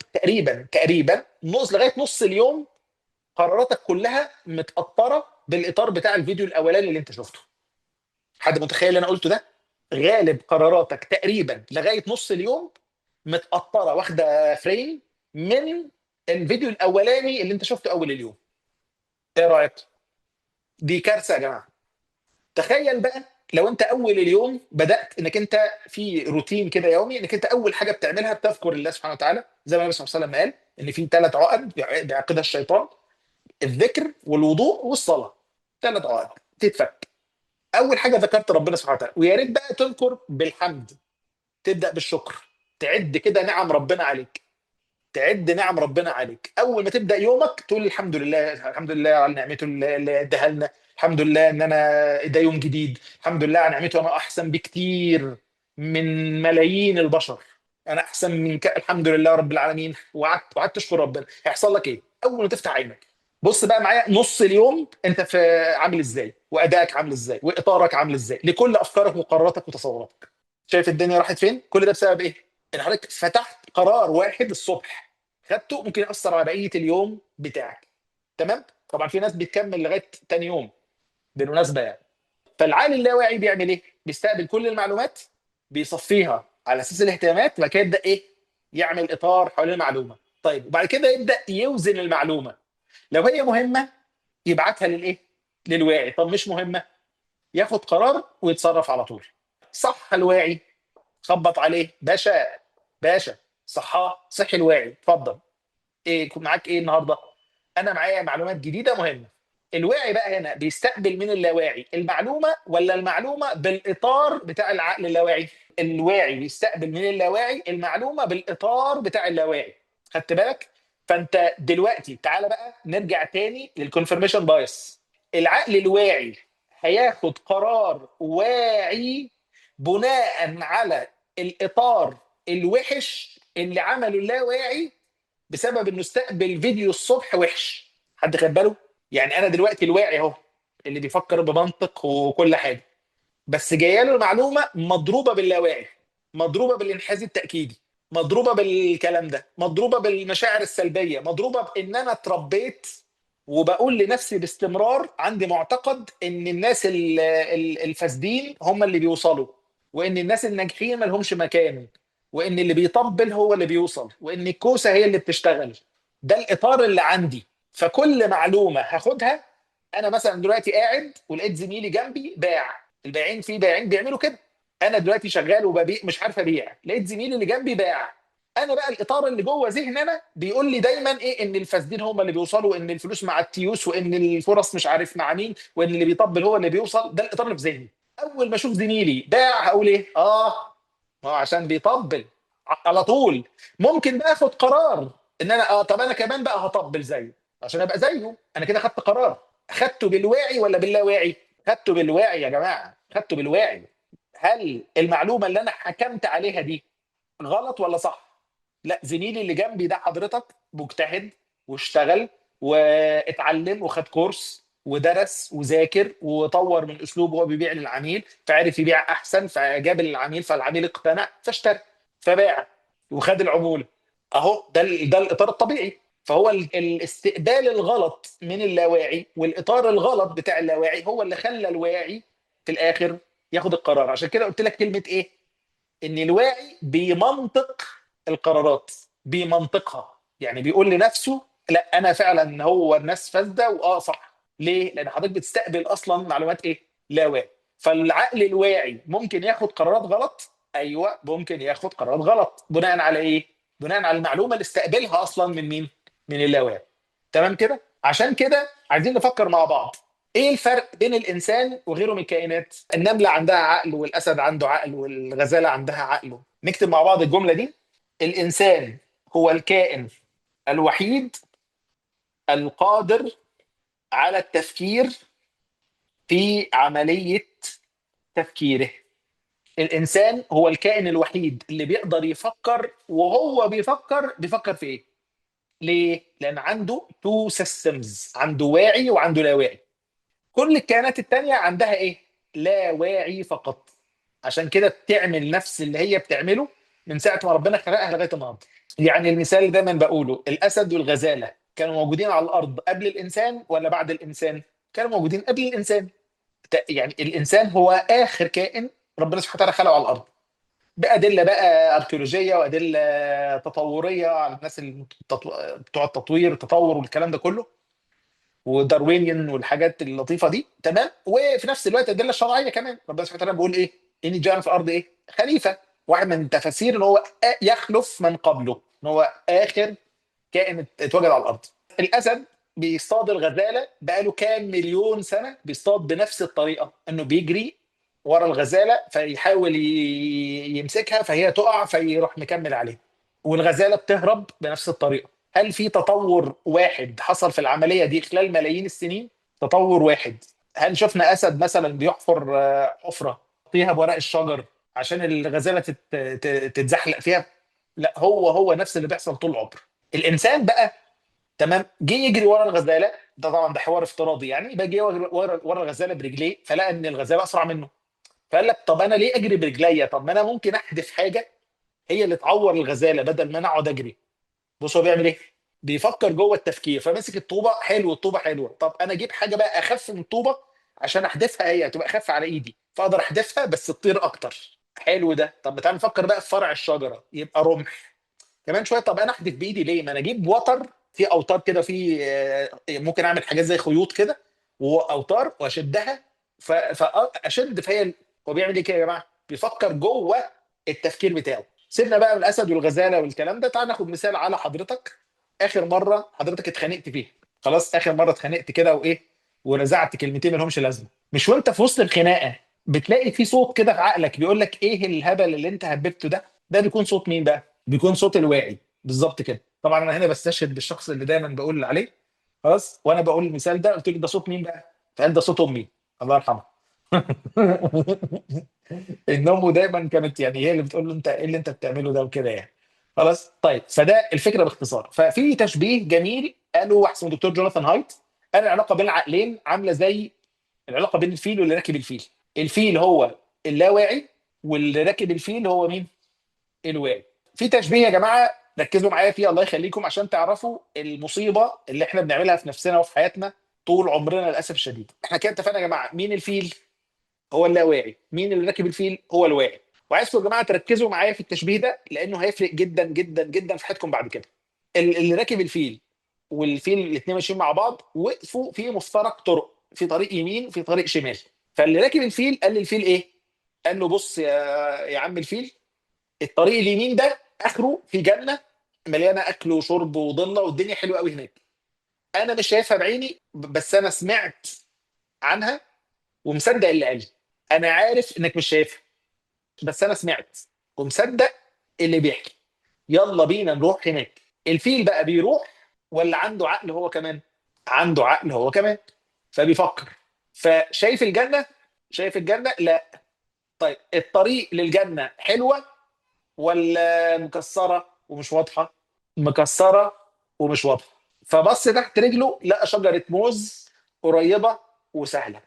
S1: تقريبا لغايه نص اليوم قراراتك كلها متأطرة بالاطار بتاع الفيديو الاولاني اللي انت شفته. حد متخيل اللي انا قلته ده؟ غالب قراراتك تقريبا لغايه نص اليوم متأطرة، واخده فريم من الفيديو الاولاني اللي انت شفته اول اليوم. ايه رايك؟ دي كارثه يا جماعه. تخيل بقى لو انت اول اليوم بدات انك انت في روتين كده يومي، انك انت اول حاجه بتعملها بتذكر الله سبحانه وتعالى، زي ما النبي صلى الله عليه وسلم قال ان في 3 عقد بيعقدها الشيطان: الذكر والوضوء والصلاه. 3 عقد تتفك. اول حاجه ذكرت ربنا سبحانه وتعالى، ويا ريت بقى تذكر بالحمد، تبدا بالشكر، تعد كده نعم ربنا عليك. تعد نعم ربنا عليك اول ما تبدا يومك، تقول الحمد لله، الحمد لله على نعمته اللي اداها لنا، الحمد لله ان انا ده يوم جديد، الحمد لله على نعمته انا احسن بكتير من ملايين البشر، انا احسن من الحمد لله رب العالمين. وقعدت تشكر ربنا، هيحصل لك ايه اول ما تفتح عينك؟ بص بقى معايا نص اليوم انت في عامل ازاي، وادائك عامل ازاي، واطارك عامل ازاي لكل افكارك وقراراتك وتصوراتك. شايف الدنيا راحت فين؟ كل ده بسبب ايه؟ ان حضرتك فتحت قرار واحد الصبح، خدته ممكن ياثر على بقيه اليوم بتاعك. تمام؟ طبعا في ناس بتكمل لغايه تاني يوم بالمناسبه يعني. فالعقل اللاواعي بيعمل ايه؟ بيستقبل كل المعلومات، بيصفيها على اساس الاهتمامات، وبعد كده يبدا ايه؟ يعمل اطار حوالين المعلومه. طيب وبعد كده يبدا يوزن المعلومه. لو هي مهمه يبعتها للايه؟ للواعي. طب مش مهمه، ياخد قرار ويتصرف على طول. صح الواعي، خبط عليه: باشا، باشا. صحاه، صحي الواعي، اتفضل. ايه معاك ايه النهارده؟ انا معايا معلومات جديده مهمه. الواعي بقى هنا بيستقبل من اللاواعي المعلومه، ولا المعلومه بالاطار بتاع العقل اللاواعي؟ الواعي بيستقبل من اللاواعي المعلومه بالاطار بتاع اللاواعي. خدت بالك؟ فانت دلوقتي تعالى بقى نرجع تاني للكونفرميشن بايس. العقل الواعي هياخد قرار واعي بناء على الاطار الوحش اللي عمله اللاواعي، بسبب انه استقبل فيديو الصبح وحش. حد خد باله؟ يعني انا دلوقتي الواعي اهو، اللي بيفكر بمنطق وكل حاجه، بس جايه له المعلومه مضروبه باللاواعي، مضروبه بالانحاز التاكيدي، مضروبه بالكلام ده، مضروبه بالمشاعر السلبيه، مضروبه بان انا اتربيت وبقول لنفسي باستمرار عندي معتقد ان الناس الفاسدين هم اللي بيوصلوا، وان الناس الناجحين ما لهمش مكان، وان اللي بيطبل هو اللي بيوصل، وان الكوسه هي اللي بتشتغل. ده الاطار اللي عندي. فكل معلومه هاخدها، انا مثلا دلوقتي قاعد ولقيت زميلي جنبي باع، البائعين في بائعين بيعملوا كده، انا دلوقتي شغال وببيع مش عارف ابيع، لقيت زميلي اللي جنبي باع، انا بقى الاطار اللي جوه ذهني انا بيقول لي دايما ايه؟ ان الفاسدين هم اللي بيوصلوا، وان الفلوس مع التيوس، وان الفرص مش عارف مع مين، وان اللي بيطبل هو اللي بيوصل. ده الاطار اللي في ذهني. اول ما اشوف زميلي باع هقول ايه؟ ما هو عشان بيطبل على طول. ممكن بقى اخد قرار ان انا طب انا كمان بقى هطبل زيه عشان ابقى زيه. انا كده خدت قرار. خدته بالواعي ولا باللاواعي؟ خدته بالواعي يا جماعه، خدته بالواعي. هل المعلومه اللي انا حكمت عليها دي غلط ولا صح؟ لا، زميلي اللي جنبي ده حضرتك مجتهد واشتغل واتعلم وخد كورس ودرس وذاكر وطور من اسلوبه وهو بيبيع للعميل، فعرف يبيع احسن، فجاب العميل، فالعميل اقتنع فاشترى فباع وخد العموله. اهو ده الاطار الطبيعي. فهو الاستقبال الغلط من اللاواعي والاطار الغلط بتاع اللاواعي هو اللي خلى الواعي في الاخر ياخد القرار. عشان كده قلت لك كلمه ايه؟ ان الواعي بيمنطق القرارات، بيمنطقها، يعني بيقول لنفسه لا انا فعلا هو الناس فاسده صح. ليه؟ لان حضرتك بتستقبل اصلا معلومات ايه؟ لا واعي. فالعقل الواعي ممكن ياخد قرارات غلط، ايوه ممكن ياخد قرارات غلط بناء على ايه؟ بناء على المعلومه اللي استقبلها اصلا من مين؟ من اللاواعي. تمام كده؟ عشان كده عايزين نفكر مع بعض. ايه الفرق بين الانسان وغيره من الكائنات؟ النمله عندها عقل، والاسد عنده عقل، والغزاله عندها عقل. نكتب مع بعض الجمله دي: الانسان هو الكائن الوحيد القادر على التفكير في عمليه تفكيره. الانسان هو الكائن الوحيد اللي بيقدر يفكر، وهو بيفكر في ايه؟ ليه؟ لان عنده تو سيستمز، عنده واعي وعنده لا واعي. كل الكائنات التانية عندها ايه؟ لا واعي فقط. عشان كده بتعمل نفس اللي هي بتعمله من ساعة ما ربنا خلقها لغاية النهارده. يعني المثال اللي دايما بقوله: الأسد والغزالة كانوا موجودين على الأرض قبل الإنسان ولا بعد الإنسان؟ كانوا موجودين قبل الإنسان. يعني الإنسان هو آخر كائن ربنا سبحانه وتعالى خلقه على الأرض، بأدلة بقى أركيولوجية وأدلة تطورية على الناس بتوع التطوير التطور والكلام ده كله. وداروينيان والحاجات اللطيفه دي، تمام. وفي نفس الوقت الادله الشرعيه كمان، ربنا سبحانه وتعالى بيقول ايه؟ اني جاعل في الارض ايه؟ خليفه. واحد من تفاسير ان هو يخلف من قبله، ان هو اخر كائن اتوجد على الارض. الاسد بيصطاد الغزاله بقاله كام مليون سنه، بيصطاد بنفس الطريقه، انه بيجري ورا الغزاله فيحاول يمسكها فهي تقع فيروح مكمل عليها، والغزاله بتهرب بنفس الطريقه. هل في تطور واحد حصل في العمليه دي خلال ملايين السنين؟ تطور واحد. هل شفنا اسد مثلا بيحفر حفره فيها بورق الشجر عشان الغزاله تتزحلق فيها؟ لا، هو نفس اللي بيحصل طول العمر. الانسان بقى، تمام، جه يجري ورا الغزاله، ده طبعا ده حوار افتراضي يعني، يبقى جه ورا الغزاله برجليه فلقى ان الغزاله اسرع منه، فقال لك طب انا ليه اجري برجليا؟ طب ما انا ممكن احدف حاجه هي اللي تعور الغزاله بدل ما انا اقعد اجري. بص هو بيعمل ايه؟ بيفكر جوه التفكير، فماسك الطوبه، حلو الطوبه حلوه، طب انا اجيب حاجه بقى اخف من الطوبه عشان احدفها، هي تبقى اخف على ايدي فاقدر احدفها بس تطير اكتر. حلو ده. طب تعالى نفكر بقى في فرع الشجره، يبقى رمح كمان شويه. طب انا احدف بايدي ليه؟ ما انا اجيب وتر، في اوتار كده، في ممكن اعمل حاجات زي خيوط كده واوتار واشدها فاشد فهي. هو بيعمل ايه كده يا جماعه؟ بيفكر جوه التفكير بتاعه. سيبنا بقى من الاسد والغزاله والكلام ده، تعال ناخد مثال على حضرتك. اخر مره حضرتك اتخانقت فيها، خلاص اخر مره اتخانقت كده وايه، ورزعت كلمتين ما لهمش لازمه، مش وانت في وسط الخناقه بتلاقي في صوت كده في عقلك بيقول لك ايه الهبل اللي انت هببته ده؟ ده بيكون صوت مين بقى؟ بيكون صوت الواعي. بالظبط كده. طبعا انا هنا بستشهد بالشخص اللي دايما بقول عليه، خلاص، وانا بقول المثال ده قلت لك ده صوت مين بقى؟ فقال ده صوت امي، الله يرحمها. ان امه دايما كانت يعني هي اللي بتقول له انت ايه اللي انت بتعمله ده وكده يعني. خلاص طيب، فده الفكره باختصار. ففي تشبيه جميل قاله واحد اسمه دكتور جوناثان هايت، قال العلاقه بين العقلين عامله زي العلاقه بين الفيل واللي راكب الفيل. الفيل هو اللاواعي، واللي راكب الفيل هو مين؟ الواعي. في تشبيه يا جماعه ركزوا معايا فيه الله يخليكم عشان تعرفوا المصيبه اللي احنا بنعملها في نفسنا وفي حياتنا طول عمرنا للاسف الشديد. احنا كده اتفقنا يا جماعه مين الفيل؟ هو اللاواعي. مين اللي راكب الفيل؟ هو الواعي. وعايزكم يا جماعه تركزوا معايا في التشبيه ده لانه هيفرق جدا جدا جدا في حياتكم بعد كده. اللي راكب الفيل والفيل الاثنين ماشيين مع بعض، وقفوا في مفترق طرق، في طريق يمين في طريق شمال. فاللي راكب الفيل قال للفيل ايه؟ قال له بص يا عم الفيل، الطريق اليمين ده اخره في جنه مليانه اكل وشرب وضله والدنيا حلوه قوي هناك. انا مش شايفها بعيني بس انا سمعت عنها ومصدق اللي قال لي. انا عارف انك مش شايفها بس انا سمعت ومصدق اللي بيحكي. يلا بينا نروح هناك. الفيل بقى بيروح ولا عنده عقل هو كمان؟ عنده عقل هو كمان، فبيفكر. فشايف الجنه؟ شايف الجنه؟ لا. طيب الطريق للجنه حلوه ولا مكسره ومش واضحه؟ مكسره ومش واضحه. فبص تحت رجله لقى شجره موز قريبه وسهله.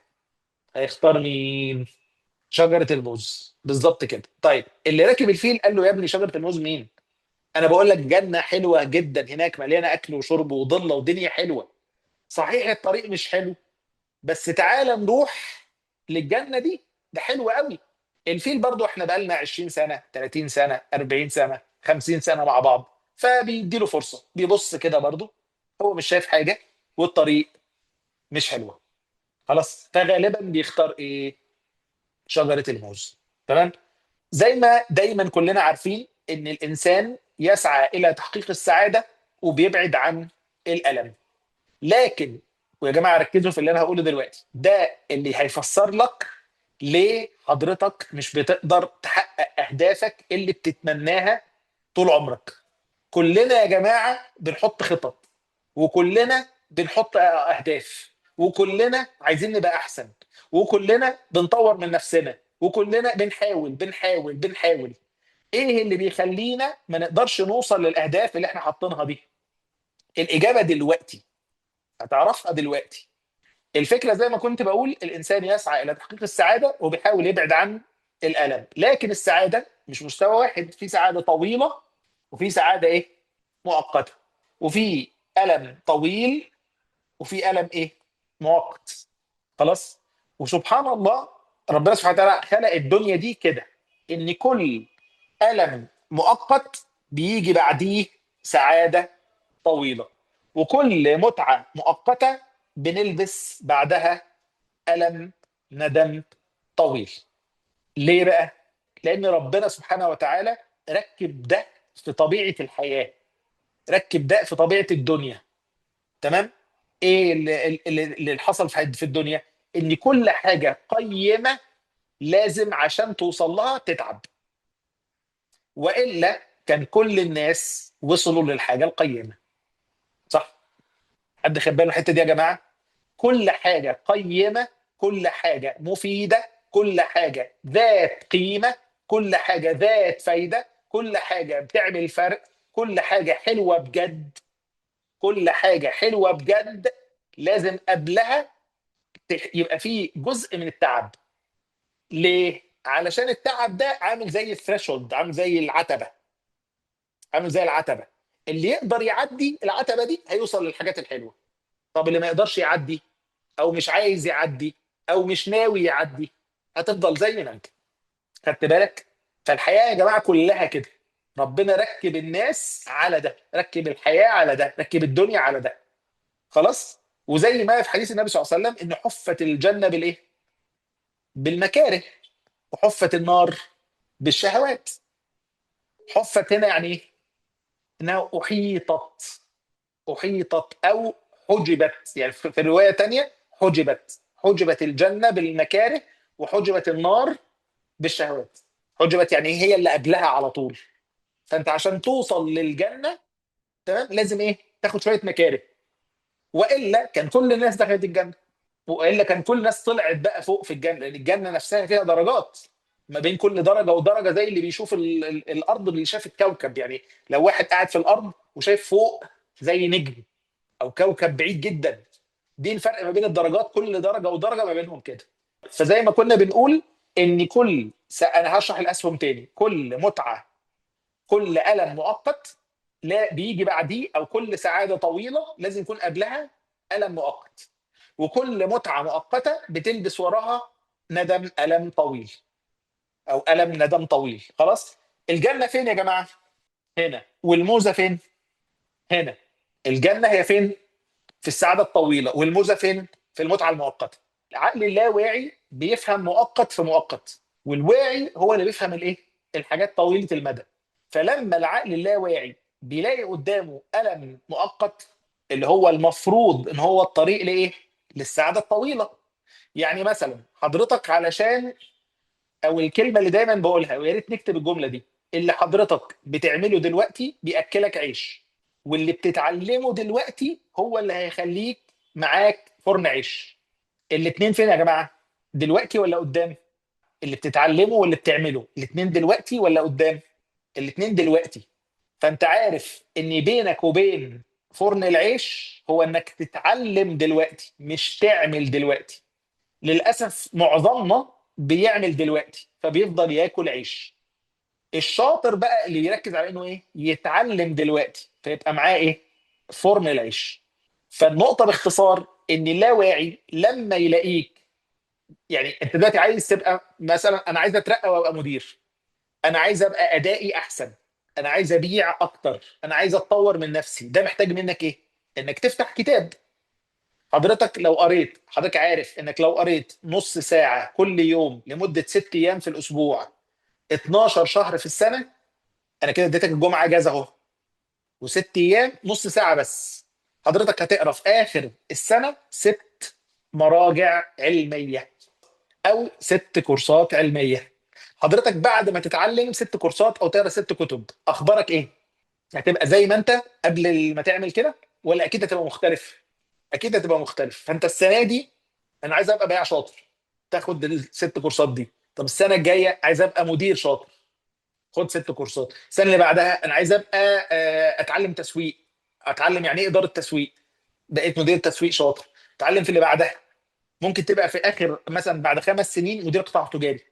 S1: هيختار مين؟ شجره الموز، بالظبط كده. طيب اللي راكب الفيل قال له يا ابني شجره الموز مين؟ انا بقول لك جنه حلوه جدا هناك مليانه اكل وشرب وضله ودنيا حلوه. صحيح الطريق مش حلو بس تعالى نروح للجنه دي، ده حلو قوي. الفيل برضو احنا بقالنا 20 سنه 30 سنه 40 سنه 50 سنه مع بعض، فبيديله فرصه، بيبص كده برضو، هو مش شايف حاجه والطريق مش حلوه. خلاص فغالبا بيختار ايه؟ شجره الموز. تمام. زي ما دايما كلنا عارفين ان الانسان يسعى الى تحقيق السعاده وبيبعد عن الالم. لكن، ويا جماعه ركزوا في اللي انا هقوله دلوقتي، ده اللي هيفسر لك ليه حضرتك مش بتقدر تحقق اهدافك اللي بتتمناها طول عمرك. كلنا يا جماعه بنحط خطط، وكلنا بنحط اهداف، وكلنا عايزين نبقى احسن، وكلنا بنطور من نفسنا، وكلنا بنحاول. ايه اللي بيخلينا ما نقدرش نوصل للاهداف اللي احنا حاطينها دي؟ الاجابه دلوقتي، هتعرفها دلوقتي. الفكره زي ما كنت بقول، الانسان يسعى الى تحقيق السعاده وبيحاول يبعد عن الالم. لكن السعاده مش مستوى واحد، في سعاده طويله وفي سعاده ايه؟ مؤقته. وفي الم طويل وفي الم ايه؟ مؤقت. خلاص. وسبحان الله، ربنا سبحانه وتعالى خلق الدنيا دي كده، ان كل الم مؤقت بيجي بعديه سعاده طويله، وكل متعه مؤقته بنلبس بعدها ألم ندم طويل. ليه بقى؟ لأن ربنا سبحانه وتعالى ركب ده في طبيعة الحياة، ركب ده في طبيعة الدنيا. تمام؟ ايه اللي حصل في الدنيا؟ ان كل حاجة قيمة لازم عشان توصل لها تتعب، وإلا كان كل الناس وصلوا للحاجة القيمة. صح؟ حد خد باله من الحتة دي يا جماعة؟ كل حاجة قيمة، كل حاجة مفيدة، كل حاجة ذات قيمة، كل حاجة ذات فايدة، كل حاجة بتعمل فرق، كل حاجة حلوة بجد، كل حاجة حلوة بجد لازم قبلها يبقى فيه جزء من التعب. ليه؟ علشان التعب ده عامل زي الثريشولد، عامل زي العتبة، عامل زي العتبة. اللي يقدر يعدي العتبة دي هيوصل للحاجات الحلوة. طب اللي ما يقدرش يعدي، او مش عايز يعدي، او مش ناوي يعدي، هتفضل زي ما انت. خدت بالك؟ فالحياه يا جماعه كلها كده، ربنا ركب الناس على ده، ركب الحياه على ده، ركب الدنيا على ده. خلاص. وزي ما في حديث النبي صلى الله عليه وسلم ان حفت الجنه بالايه؟ بالمكاره، وحفت النار بالشهوات. حفت هنا يعني ايه؟ انها احيطت، احيطت او حجبت، يعني في روايه تانيه حجبت، حجبت الجنه بالمكاره، وحجبت النار بالشهوات. حجبت يعني هي اللي قبلها على طول. فانت عشان توصل للجنه، تمام، لازم ايه؟ تاخد شويه مكاره، والا كان كل الناس دخلت الجنه، والا كان كل الناس طلعت بقى فوق في الجنه، لان الجنه نفسها فيها درجات. ما بين كل درجه ودرجه زي اللي بيشوف الارض اللي شاف الكوكب. يعني لو واحد قاعد في الارض وشايف فوق زي نجم او كوكب بعيد جدا، دي الفرق ما بين الدرجات، كل درجه ودرجه ما بينهم كده. فزي ما كنا بنقول ان انا هشرح الاسهم تاني. كل متعه، كل الم مؤقت لا بيجي بعديه، او كل سعاده طويله لازم يكون قبلها الم مؤقت. وكل متعه مؤقته بتلبس وراها ندم الم طويل، او الم ندم طويل. خلاص. الجنه فين يا جماعه؟ هنا. والموزه فين؟ هنا. الجنه هي فين؟ في السعاده الطويله. والموزه فين؟ في المتعه المؤقته. العقل اللاواعي بيفهم مؤقت في مؤقت، والواعي هو اللي بيفهم الايه؟ الحاجات طويله المدى. فلما العقل اللاواعي بيلاقي قدامه الم مؤقت، اللي هو المفروض ان هو الطريق لايه؟ للسعاده الطويله. يعني مثلا حضرتك علشان، او الكلمه اللي دايما بقولها ويا ريت نكتب الجمله دي: اللي حضرتك بتعمله دلوقتي بياكلك عيش، واللي بتتعلمه دلوقتي هو اللي هيخليك معاك فرن عيش. الاتنين فين يا جماعه؟ دلوقتي ولا قدام؟ اللي بتتعلمه واللي بتعمله الاتنين دلوقتي ولا قدام؟ الاتنين دلوقتي. فانت عارف ان بينك وبين فرن العيش هو انك تتعلم دلوقتي مش تعمل دلوقتي. للاسف معظمنا بيعمل دلوقتي فبيفضل ياكل عيش. الشاطر بقى اللي يركز على انه ايه؟ يتعلم دلوقتي فيبقى معاه ايه؟ فرن العيش. فالنقطه باختصار ان اللاواعي لما يلاقيك، يعني انت دلوقتي عايز تبقى مثلا، انا عايز اترقى وابقى مدير، انا عايز ابقى ادائي احسن، انا عايز ابيع اكتر، انا عايز اتطور من نفسي. ده محتاج منك ايه؟ انك تفتح كتاب. حضرتك لو قريت، حضرتك عارف انك لو قريت نص ساعة كل يوم لمدة 6 ايام في الاسبوع، 12 شهر في السنة، انا كده اديتك الجمعة اجازة اهو، وست ايام نص ساعة بس. حضرتك هتقرا في اخر السنة 6 مراجع علمية او 6 كورسات علمية. حضرتك بعد ما تتعلم 6 كورسات او تقرا 6 كتب، اخبارك ايه؟ هتبقى زي ما انت قبل ما تعمل كده، ولا اكيد هتبقى مختلف؟ اكيد هتبقى مختلف. فانت السنه دي انا عايز ابقى بياع شاطر، تاخد ال6 كورسات دي. طب السنه الجايه عايز ابقى مدير شاطر، خد 6 كورسات. السنه اللي بعدها انا عايز ابقى اتعلم تسويق، اتعلم يعني ايه اداره تسويق، بقيت مدير تسويق شاطر. اتعلم في اللي بعدها، ممكن تبقى في اخر مثلا بعد 5 سنين مدير قطاع تجاري.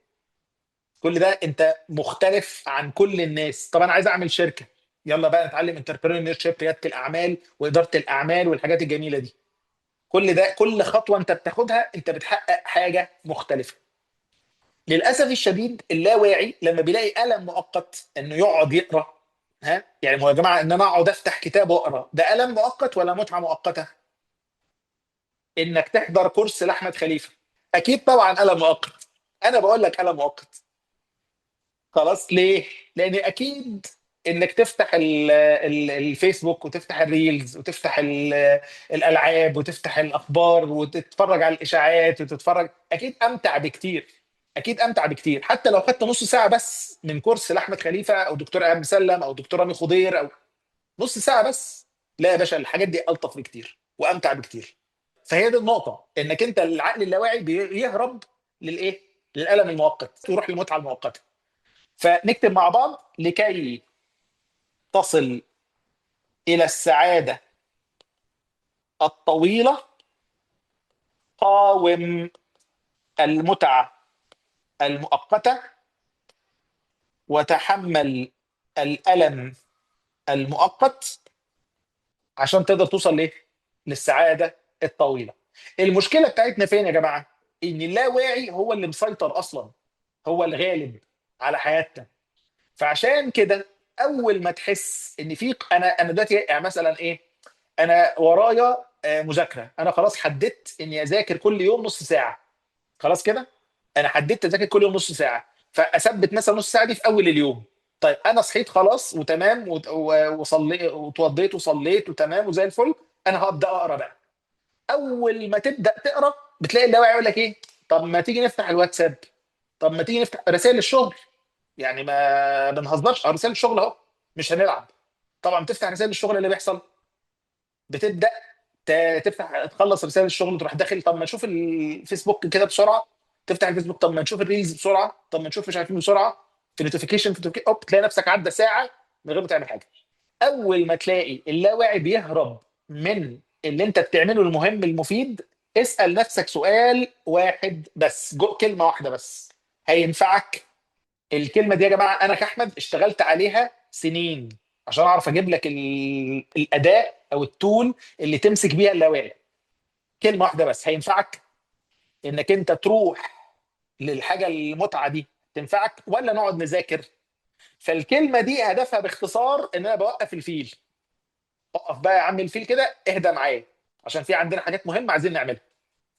S1: كل ده انت مختلف عن كل الناس. طب انا عايز اعمل شركه، يلا بقى نتعلم انتربرينور شيب، رياده الاعمال واداره الاعمال والحاجات الجميله دي. كل ده، كل خطوه انت بتاخدها انت بتحقق حاجه مختلفه. للاسف الشديد اللاواعي لما بيلاقي الم مؤقت انه يقعد يقرا، ها يعني هو يا جماعه ان انا اقعد افتح كتاب واقرا، ده الم مؤقت ولا متعه مؤقته؟ انك تحضر كورس لاحمد خليفه. اكيد طبعا قلم مؤقت. انا بقول لك قلم مؤقت. خلاص ليه؟ لان اكيد انك تفتح الفيسبوك وتفتح الريلز وتفتح الالعاب وتفتح الاخبار وتتفرج على الاشاعات وتتفرج، اكيد امتع بكتير. اكيد امتع بكتير حتى لو خدت نص ساعه بس من كورس لاحمد خليفه او دكتور ايهاب مسلم او دكتور رامي خضير، او نص ساعه بس. لا يا باشا، الحاجات دي الطف بكتير وامتع بكتير. فهي دي النقطه، انك انت العقل اللاواعي بيهرب للايه؟ للالم المؤقت ويروح للمتعه المؤقته. فنكتب مع بعض: لكي تصل إلى السعادة الطويلة، قاوم المتعة المؤقتة، وتحمل الألم المؤقت، عشان تقدر توصل ليه؟ للسعادة الطويلة. المشكلة بتاعتنا فين يا جماعة؟ إن اللاواعي هو اللي مسيطر أصلا، هو الغالب على حياتنا. فعشان كده اول ما تحس ان في، انا دلوقتي يعني مثلا ايه، انا ورايا مذاكره، انا خلاص حددت اني اذاكر كل يوم نص ساعه. خلاص كده، انا حددت اذاكر كل يوم نص ساعه، فاثبت مثلا نص ساعه دي في اول اليوم. طيب انا صحيت خلاص وتمام وصليت واتوضيت وصليت وتمام وزي الفل، انا هبدا اقرا بقى. اول ما تبدا تقرا بتلاقي اللاوعي يقول لك ايه؟ طب ما تيجي نفتح الواتساب، طب ما تيجي نفتح رسائل الشغل. يعني ما بنهزرش، رسائل الشغل اهو، مش هنلعب. طبعا تفتح رسائل الشغل، اللي بيحصل بتبدا تفتح تخلص رسائل الشغل تروح داخل، طب ما نشوف الفيسبوك كده بسرعه. تفتح الفيسبوك، طب ما نشوف الريلز بسرعه، طب ما نشوف مش عارفين بسرعه. في نوتيفيكيشن في notification، اوب تلاقي نفسك عدى ساعه من غير ما تعمل حاجه. اول ما تلاقي اللاواعي بيهرب من اللي انت بتعمله المهم المفيد، اسال نفسك سؤال واحد بس، كلمه واحده بس هينفعك. الكلمه دي يا جماعه انا كاحمد اشتغلت عليها سنين عشان اعرف اجيب لك الاداه او التول اللي تمسك بيها اللاواعي. كلمه واحده بس هينفعك، انك انت تروح للحاجه المتعه دي تنفعك، ولا نقعد نذاكر. فالكلمه دي هدفها باختصار ان انا بوقف الفيل. اقف بقى يا عم الفيل كده، اهدى معايا، عشان في عندنا حاجات مهمه عايزين نعملها.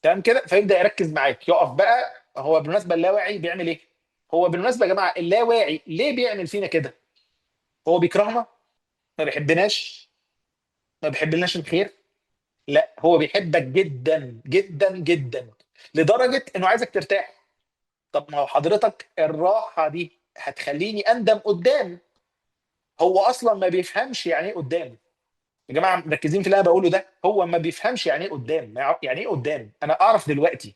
S1: تمام كده، فيبدا يركز معاك، يقف بقى. هو بالمناسبه اللاواعي بيعمل ايه؟ هو بالمناسبه يا جماعه اللاواعي ليه بيعمل فينا كده؟ هو بيكرهنا؟ ما بيحبناش؟ ما بيحبلناش الخير؟ لا، هو بيحبك جدا جدا جدا، لدرجه انه عايزك ترتاح. طب ما هو حضرتك الراحه دي هتخليني اندم قدام. هو اصلا ما بيفهمش يعني ايه قدام. يا جماعه مركزين في اللي انا بقوله ده، هو ما بيفهمش يعني ايه قدام. يعني ايه قدام؟ انا اعرف دلوقتي.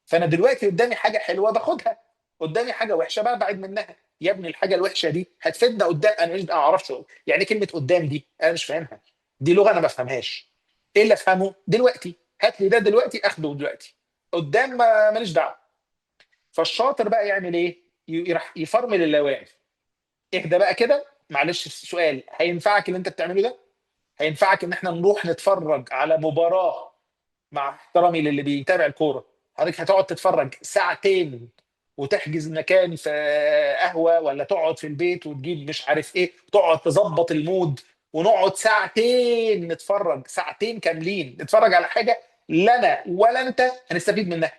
S1: فانا دلوقتي قدامي حاجه حلوه باخدها، قدامي حاجه وحشه ببعد منها. يا ابني الحاجه الوحشه دي هتفيدنا قدام. انا مش اعرفش يعني إيه كلمه قدام دي، انا مش فاهمها. دي لغه انا ما بفهمهاش. ايه اللي افهمه دلوقتي؟ هات لي ده دلوقتي اخده دلوقتي، قدام ما ماليش دعوه. فالشاطر بقى يعمل ايه؟ يروح يفرمل اللاواعي. اهدى بقى كده، معلش السؤال هينفعك اللي انت بتعمله ده؟ هينفعك ان احنا نروح نتفرج على مباراه؟ مع احترامي للي بيتابع الكوره، حضرتك هتقعد تتفرج ساعتين وتحجز مكان في قهوه، ولا تقعد في البيت وتجيب مش عارف ايه، تقعد تظبط المود ونقعد ساعتين نتفرج، ساعتين كاملين نتفرج على حاجه لا انا ولا انت هنستفيد منها؟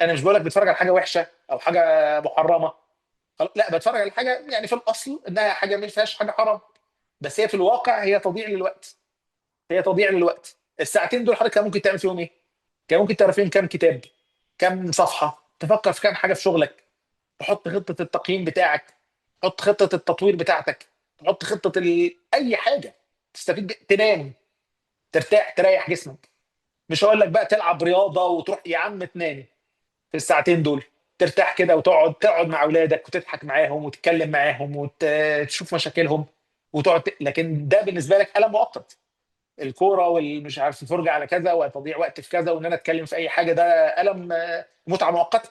S1: انا مش بقول لك بتفرج على حاجه وحشه او حاجه محرمه، لا، بتفرج على حاجه يعني في الاصل انها حاجه ما فيهاش حاجه حرام، بس هي في الواقع هي تضييع للوقت. هي تضييع للوقت. الساعتين دول حضرتك كان ممكن تعمل فيهم ايه؟ كان ممكن تقرا فيهم كام كتاب، كام صفحه، تفكر في كام حاجه في شغلك، تحط خطه التقييم بتاعك، تحط خطه التطوير بتاعتك، تحط خطه اي حاجه تستفيد تنام، ترتاح، تريح جسمك. مش هقول لك بقى تلعب رياضه وتروح، يا عم تنام في الساعتين دول، ترتاح كده تقعد مع اولادك وتضحك معاهم وتتكلم معاهم وتشوف مشاكلهم وتقعد لكن ده بالنسبه لك الم مؤقت. الكوره والمش عارف الفرجه على كذا وتضييع وقت في كذا وان انا اتكلم في اي حاجه، ده الم متعه مؤقته.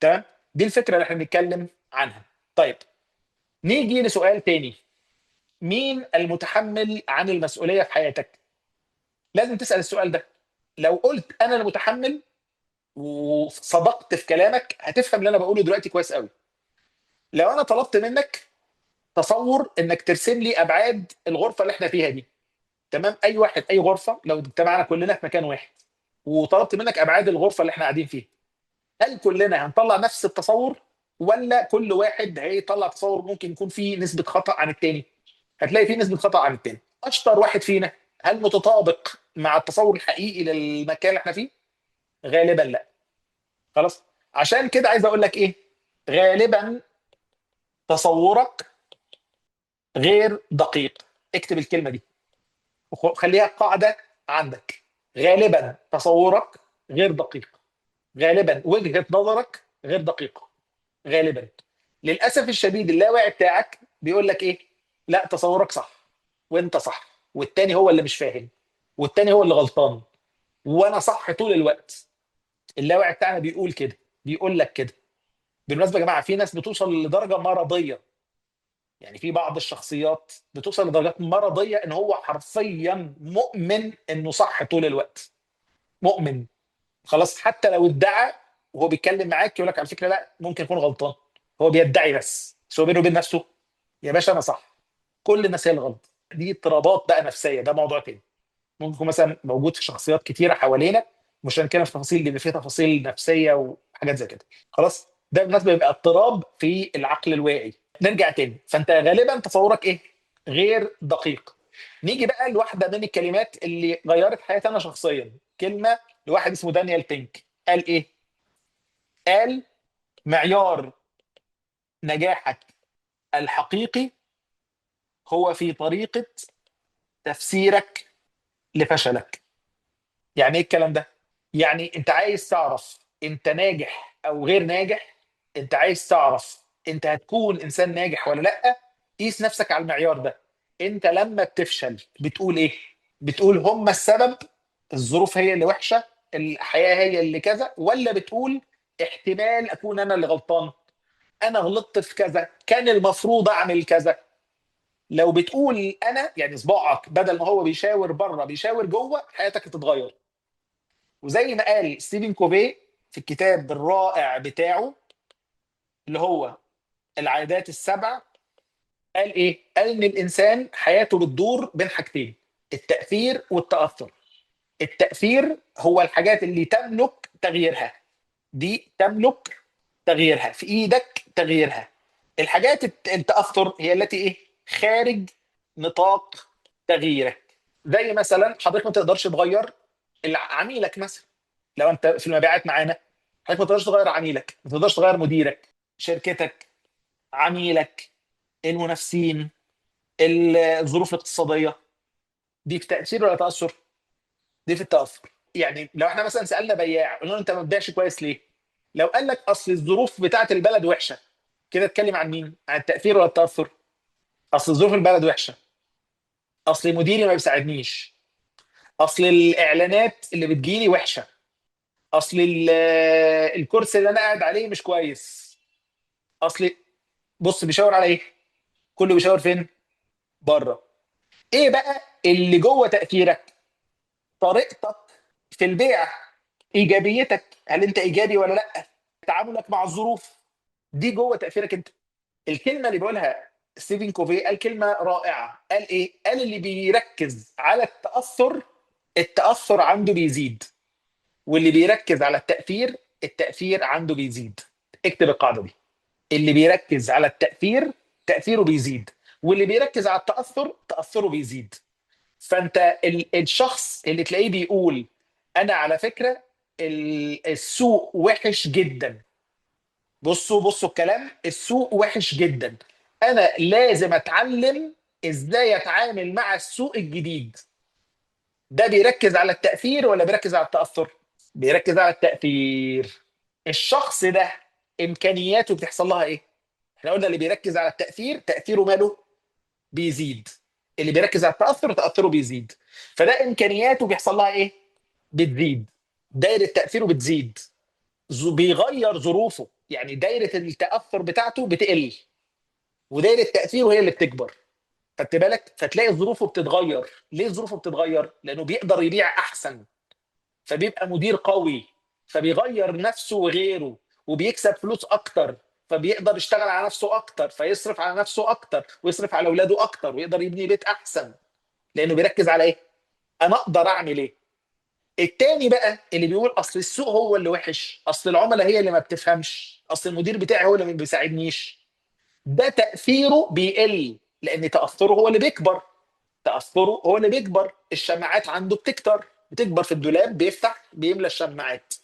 S1: تمام. دي الفكره اللي احنا بنتكلم عنها. طيب نيجي لسؤال تاني: مين المتحمل عن المسؤوليه في حياتك؟ لازم تسال السؤال ده. لو قلت انا المتحمل وصدقت في كلامك هتفهم اللي انا بقوله دلوقتي كويس قوي. لو انا طلبت منك تصور انك ترسم لي ابعاد الغرفه اللي احنا فيها دي، تمام، اي واحد اي غرفه لو اجتمعنا كلنا في مكان واحد، وطلبت منك ابعاد الغرفه اللي احنا قاعدين فيها، هل كلنا هنطلع نفس التصور، ولا كل واحد هيطلع تصور ممكن يكون فيه نسبه خطا عن التاني؟ هتلاقي فيه نسبه خطا عن التاني. اشطر واحد فينا هل متطابق مع التصور الحقيقي للمكان اللي احنا فيه؟ غالبا لا. خلاص. عشان كده عايز اقول لك ايه، غالبا تصورك غير دقيق. اكتب الكلمه دي وخليها قاعده عندك. غالبا تصورك غير دقيق. غالبا وجهه نظرك غير دقيقه. غالبا. للاسف الشديد اللاواعي بتاعك بيقول لك ايه؟ لا تصورك صح، وانت صح، والتاني هو اللي مش فاهم، والتاني هو اللي غلطان، وانا صح طول الوقت. اللاواعي بتاعنا بيقول كده، بيقول لك كده. بالمناسبه يا جماعه، في ناس بتوصل لدرجه مرضيه، يعني في بعض الشخصيات بتوصل لدرجات مرضيه ان هو حرفيا مؤمن انه صح طول الوقت. مؤمن. خلاص، حتى لو ادعى وهو بيتكلم معاك يقول لك على فكره لا ممكن يكون غلطان. هو بيدعي بس هو بينه وبين نفسه يا باشا انا صح، كل الناس هي الغلط. دي اضطرابات بقى نفسيه، ده موضوع تاني. ممكن يكون مثلا موجود في شخصيات كتيره حوالينا، مش هنتكلم في تفاصيل، اللي فيها تفاصيل نفسيه وحاجات زي كده. خلاص. ده بالنسبه بيبقى اضطراب في العقل الواعي. نرجع تاني، فانت غالبا تصورك ايه؟ غير دقيق. نيجي بقى لواحده من الكلمات اللي غيرت حياتي انا شخصيا. كلمه لواحد اسمه دانيال بينك. قال ايه؟ قال: معيار نجاحك الحقيقي هو في طريقه تفسيرك لفشلك. يعني ايه الكلام ده؟ يعني انت عايز تعرف انت ناجح او غير ناجح، انت عايز تعرف انت هتكون انسان ناجح ولا لا، قيس نفسك على المعيار ده. انت لما بتفشل بتقول ايه؟ بتقول هم السبب، الظروف هي اللي وحشة، الحياة هي اللي كذا، ولا بتقول احتمال اكون انا اللي غلطان، انا غلطت في كذا، كان المفروض اعمل كذا؟ لو بتقول انا، يعني صباعك بدل ما هو بيشاور بره بيشاور جوه، حياتك هتتغير. وزي ما قال ستيفن كوفي في الكتاب الرائع بتاعه اللي هو العادات السبع، قال ايه؟ قال ان الانسان حياته بتدور بين حاجتين: التاثير والتاثر. التاثير هو الحاجات اللي تملك تغييرها، دي تملك تغييرها، في ايدك تغييرها. الحاجات التاثر هي التي ايه؟ خارج نطاق تغييرك. زي مثلا حضرتك ما تقدرش تغير عميلك مثلا. لو انت في المبيعات معانا، حضرتك ما تقدرش تغير عميلك، ما تقدرش تغير مديرك، شركتك، عميلك، المنافسين، الظروف الاقتصاديه. دي في تاثير ولا تاثر؟ دي في التاثر. يعني لو احنا مثلا سالنا بياع قلنا له انت ما بتبيعش كويس ليه؟ لو قال لك اصل الظروف بتاعت البلد وحشه، كده اتكلم عن مين؟ عن التاثير ولا التاثر؟ اصل ظروف البلد وحشه، اصل مديري ما بيساعدنيش، اصل الاعلانات اللي بتجيلي وحشه، اصل الكرسي اللي انا قاعد عليه مش كويس، اصل. بص بيشاور على ايه؟ كله بيشاور فين؟ بره. ايه بقى اللي جوه تاثيرك؟ طريقتك في البيع، ايجابيتك، هل انت ايجابي ولا لا؟ تعاملك مع الظروف، دي جوه تاثيرك انت. الكلمه اللي بيقولها ستيفن كوفي قال كلمه رائعه. قال ايه؟ قال اللي بيركز على التاثر، التاثر عنده بيزيد، واللي بيركز على التاثير، التاثير عنده بيزيد. اكتب القاعده دي: اللي بيركز على التاثير تاثيره بيزيد، واللي بيركز على التاثر تاثره بيزيد. فانت الشخص اللي تلاقيه بيقول انا على فكره السوق وحش جدا، بصوا الكلام، السوق وحش جدا، انا لازم اتعلم ازاي اتعامل مع السوق الجديد. ده بيركز على التاثير ولا بيركز على التاثر؟ بيركز على التاثير. الشخص ده امكانياته بتحصل لها ايه؟ احنا قلنا اللي بيركز على التاثير تاثيره ماله؟ بيزيد. اللي بيركز على التاثر تاثره بيزيد. فده امكانياته بيحصل لها ايه؟ بتزيد. دايره تاثيره بتزيد. بيغير ظروفه، يعني دايره التاثر بتاعته بتقل، ودايره تاثيره هي اللي بتكبر. خدت بالك؟ فتلاقي ظروفه بتتغير. ليه ظروفه بتتغير؟ لانه بيقدر يبيع احسن، فبيبقى مدير قوي، فبيغير نفسه وغيره، وبيكسب فلوس اكتر، فبيقدر يشتغل على نفسه اكتر، فيصرف على نفسه اكتر، ويصرف على اولاده اكتر، ويقدر يبني بيت احسن. لانه بيركز على ايه؟ انا اقدر اعمل ايه؟ التاني بقى اللي بيقول اصل السوق هو اللي وحش، اصل العملاء هي اللي ما بتفهمش، اصل المدير بتاعي هو اللي ما بيساعدنيش، ده تاثيره بيقل لان تاثره هو اللي بيكبر. تاثره هو اللي بيكبر، الشماعات عنده بتكبر في الدولاب، بيفتح بيملى الشماعات،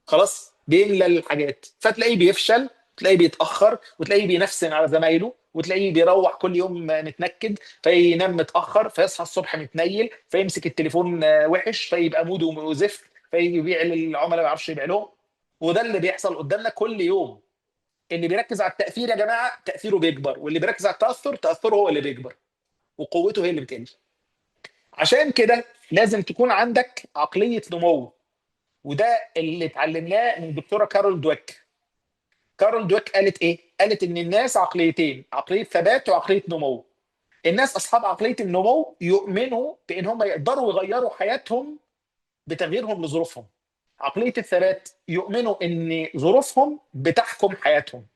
S1: خلاص بيملى الحاجات، فتلاقيه بيفشل، تلاقيه بيتاخر، وتلاقيه بينفسن على زمايله، وتلاقيه بيروح كل يوم متنكد، فينام متاخر، فيصحى الصبح متنيل، فيمسك التليفون وحش، فيبقى موده زفت، فيبيع للعملاء ما يعرفش يبيع لهم. وده اللي بيحصل قدامنا كل يوم. اللي بيركز على التاثير يا جماعه تاثيره بيكبر، واللي بيركز على التاثر تاثره هو اللي بيكبر، وقوته هي اللي بتقل. عشان كده لازم تكون عندك عقليه نمو. وده اللي اتعلمناه من الدكتوره كارول دويك. كارول دويك قالت ايه؟ قالت ان الناس عقليتين، عقليه ثبات وعقليه نمو. الناس اصحاب عقليه النمو يؤمنوا بان هم يقدروا يغيروا حياتهم بتغييرهم لظروفهم. عقليه الثبات يؤمنوا ان ظروفهم بتحكم حياتهم.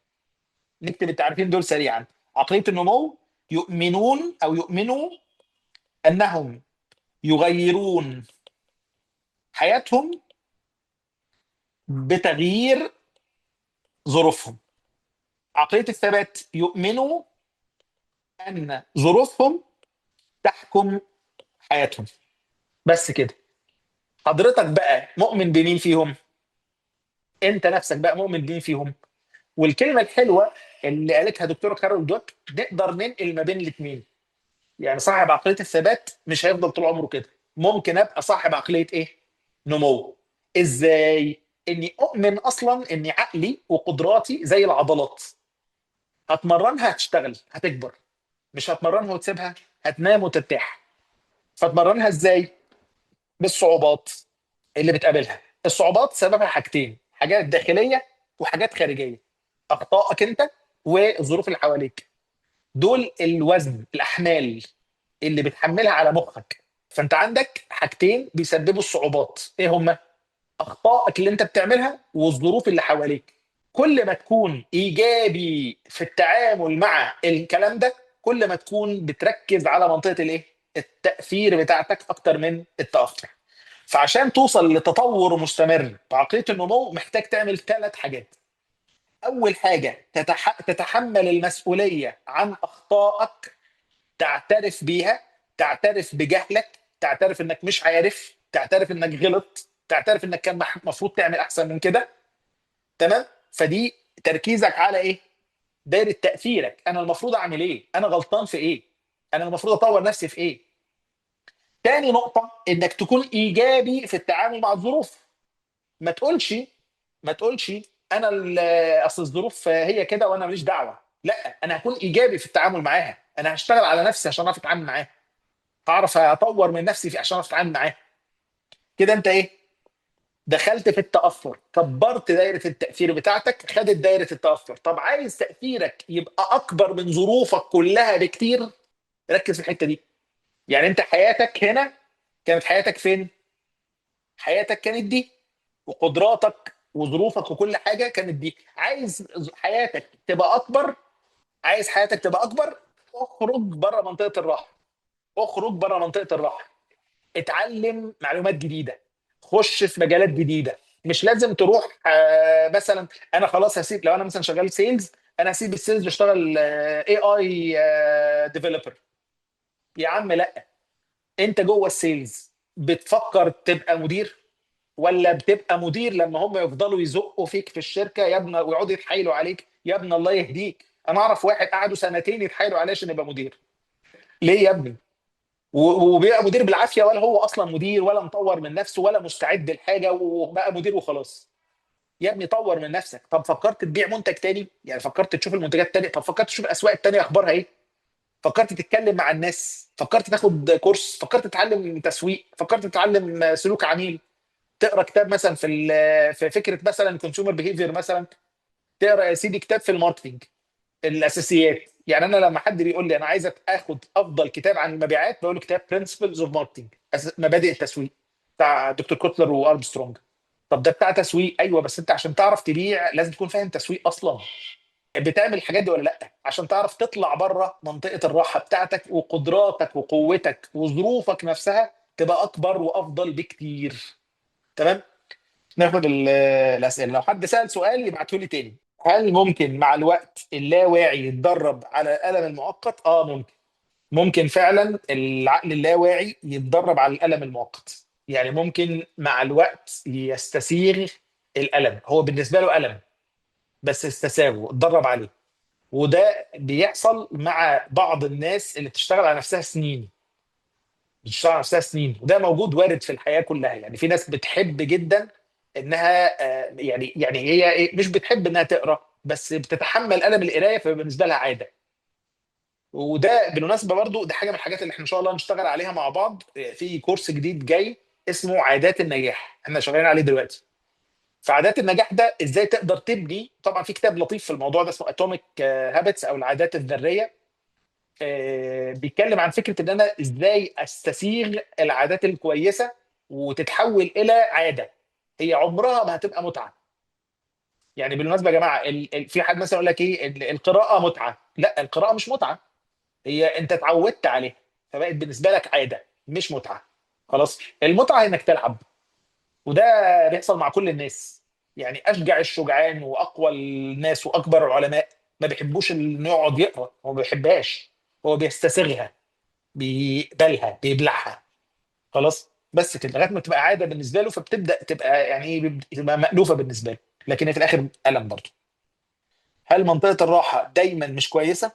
S1: نكتب التعريفين دول سريعا. عقليه النمو يؤمنوا انهم يغيرون حياتهم بتغيير ظروفهم. عقليه الثبات يؤمنوا ان ظروفهم تحكم حياتهم. بس كده. حضرتك بقى مؤمن بمين فيهم؟ انت نفسك بقى مؤمن بمين فيهم؟ والكلمه الحلوه اللي قالتها دكتوره كارول دوك، نقدر ننقل ما بين الاثنين. يعني صاحب عقليه الثبات مش هيفضل طول عمره كده، ممكن ابقى صاحب عقليه ايه؟ نمو. ازاي؟ اني اؤمن اصلا ان عقلي وقدراتي زي العضلات، هتمرنها هتشتغل هتكبر، مش هتمرنها وتسيبها هتنام وترتاح. فتمرنها ازاي؟ بالصعوبات اللي بتقابلها. الصعوبات سببها حاجتين، حاجات داخليه وحاجات خارجيه. اخطائك انت والظروف اللي حواليك، دول الوزن الاحمال اللي بتحملها على مخك. فانت عندك حاجتين بيسببوا الصعوبات، ايه هما؟ اخطائك اللي انت بتعملها والظروف اللي حواليك. كل ما تكون ايجابي في التعامل مع الكلام ده، كل ما تكون بتركز على منطقه الايه؟ التاثير بتاعتك اكتر من التاثر. فعشان توصل لتطور مستمر بعقليه النمو محتاج تعمل ثلاث حاجات. اول حاجه تتحمل المسؤوليه عن اخطائك، تعترف بيها، تعترف بجهلك، تعترف انك مش عارف، تعترف انك غلط، تعترف انك كان المفروض تعمل احسن من كده. تمام؟ فدي تركيزك على ايه؟ دايره تاثيرك، انا المفروض اعمل ايه؟ انا غلطان في ايه؟ انا المفروض اطور نفسي في ايه؟ تاني نقطه انك تكون ايجابي في التعامل مع الظروف. ما تقولش ما تقولش انا اصل الظروف هي كده وانا ماليش دعوه. لا، انا هكون ايجابي في التعامل معاها، انا هشتغل على نفسي عشان اعرف اتعامل معاها، هعرف اطور من نفسي عشان اعرف اتعامل معاها. كده انت ايه؟ دخلت في التاثر، كبرت دايره التاثير بتاعتك، خدت دايره التاثر. طب عايز تاثيرك يبقى اكبر من ظروفك كلها بكتير؟ ركز في الحته دي. يعني انت حياتك هنا كانت حياتك فين؟ حياتك كانت دي، وقدراتك وظروفك وكل حاجه كانت دي. عايز حياتك تبقى اكبر؟ عايز حياتك تبقى اكبر؟ اخرج بره منطقه الراحه. اخرج بره منطقه الراحه. اتعلم معلومات جديده، خش في مجالات جديده. مش لازم تروح مثلا انا خلاص هسيب، لو انا مثلا شغال سيلز انا هسيب السيلز واشتغل اي ديفلوبر. يا عم لا. انت جوه السيلز بتفكر تبقى مدير، ولا بتبقى مدير لما هم يفضلوا يزقوا فيك في الشركه يا ابني ويقعدوا يتحايلوا عليك؟ يا ابني الله يهديك، انا اعرف واحد قعدوا سنتين يتحايلوا عليه عشان يبقى مدير. ليه يا ابني؟ وبيبقى مدير بالعافيه، ولا هو اصلا مدير، ولا مطور من نفسه، ولا مستعد لحاجه، وبقى مدير وخلاص. يا ابني طور من نفسك. طب فكرت تبيع منتج تاني؟ يعني فكرت تشوف المنتجات التانية؟ طب فكرت تشوف الاسواق التانية اخبارها ايه؟ فكرت تتكلم مع الناس؟ فكرت تاخد كورس؟ فكرت تتعلم تسويق؟ فكرت تتعلم سلوك عميل؟ تقرا كتاب مثلا في فكره مثلا كونسيومر بيهيفير مثلا؟ تقرا يا سيدي كتاب في الماركتنج، الاساسيات. يعني انا لما حد بيقول لي انا عايز اخد افضل كتاب عن المبيعات، بقول له كتاب برنسبلز اوف ماركتنج، مبادئ التسويق، بتاع دكتور كوتلر وارمسترونج. طب ده بتاع تسويق، ايوه، بس انت عشان تعرف تبيع لازم تكون فاهم تسويق اصلا. بتعمل الحاجات دي ولا لا؟ عشان تعرف تطلع بره منطقه الراحه بتاعتك، وقدراتك وقوتك وظروفك نفسها تبقى اكبر وافضل بكتير. تمام. ناخد الاسئله. لو حد سال سؤال يبعته لي تاني. هل ممكن مع الوقت اللاواعي يتدرب على الالم المؤقت؟ اه ممكن. ممكن فعلا العقل اللاواعي يتدرب على الالم المؤقت. يعني ممكن مع الوقت يستسيغ الالم. هو بالنسبه له الم بس استساغه، اتدرب عليه. وده بيحصل مع بعض الناس اللي بتشتغل على نفسها سنين. بتشتغل على نفسها سنين، وده موجود وارد في الحياه كلها. يعني في ناس بتحب جدا انها يعني هي مش بتحب انها تقرا، بس بتتحمل الم القرايه فبالنسبه لها عاده. وده بالمناسبه برضو ده حاجه من الحاجات اللي احنا ان شاء الله نشتغل عليها مع بعض في كورس جديد جاي اسمه عادات النجاح، احنا شغالين عليه دلوقتي. فعادات النجاح ده ازاي تقدر تبني. طبعا في كتاب لطيف في الموضوع ده اسمه اتوميك هابتس او العادات الذريه. بيتكلم عن فكره ان انا ازاي استسيغ العادات الكويسه وتتحول الى عاده. هي عمرها ما هتبقى متعه. يعني بالمناسبه يا جماعه في حد مثلا يقول لك ايه القراءه متعه. لا، القراءه مش متعه. هي انت اتعودت عليها فبقت بالنسبه لك عاده مش متعه. خلاص. المتعه انك تلعب. وده بيحصل مع كل الناس. يعني اشجع الشجعان واقوى الناس واكبر العلماء ما بيحبوش انه يقعد يقرا. هو ما بيحبهاش. هو بيستسيغها، بيقبلها، بيبلعها. خلاص. بس كده لغايه ما تبقى عاده بالنسبه له، فبتبدا تبقى يعني ايه، تبقى مألوفه بالنسبه له. لكن هي في الاخر الم برضه. هل منطقه الراحه دايما مش كويسه،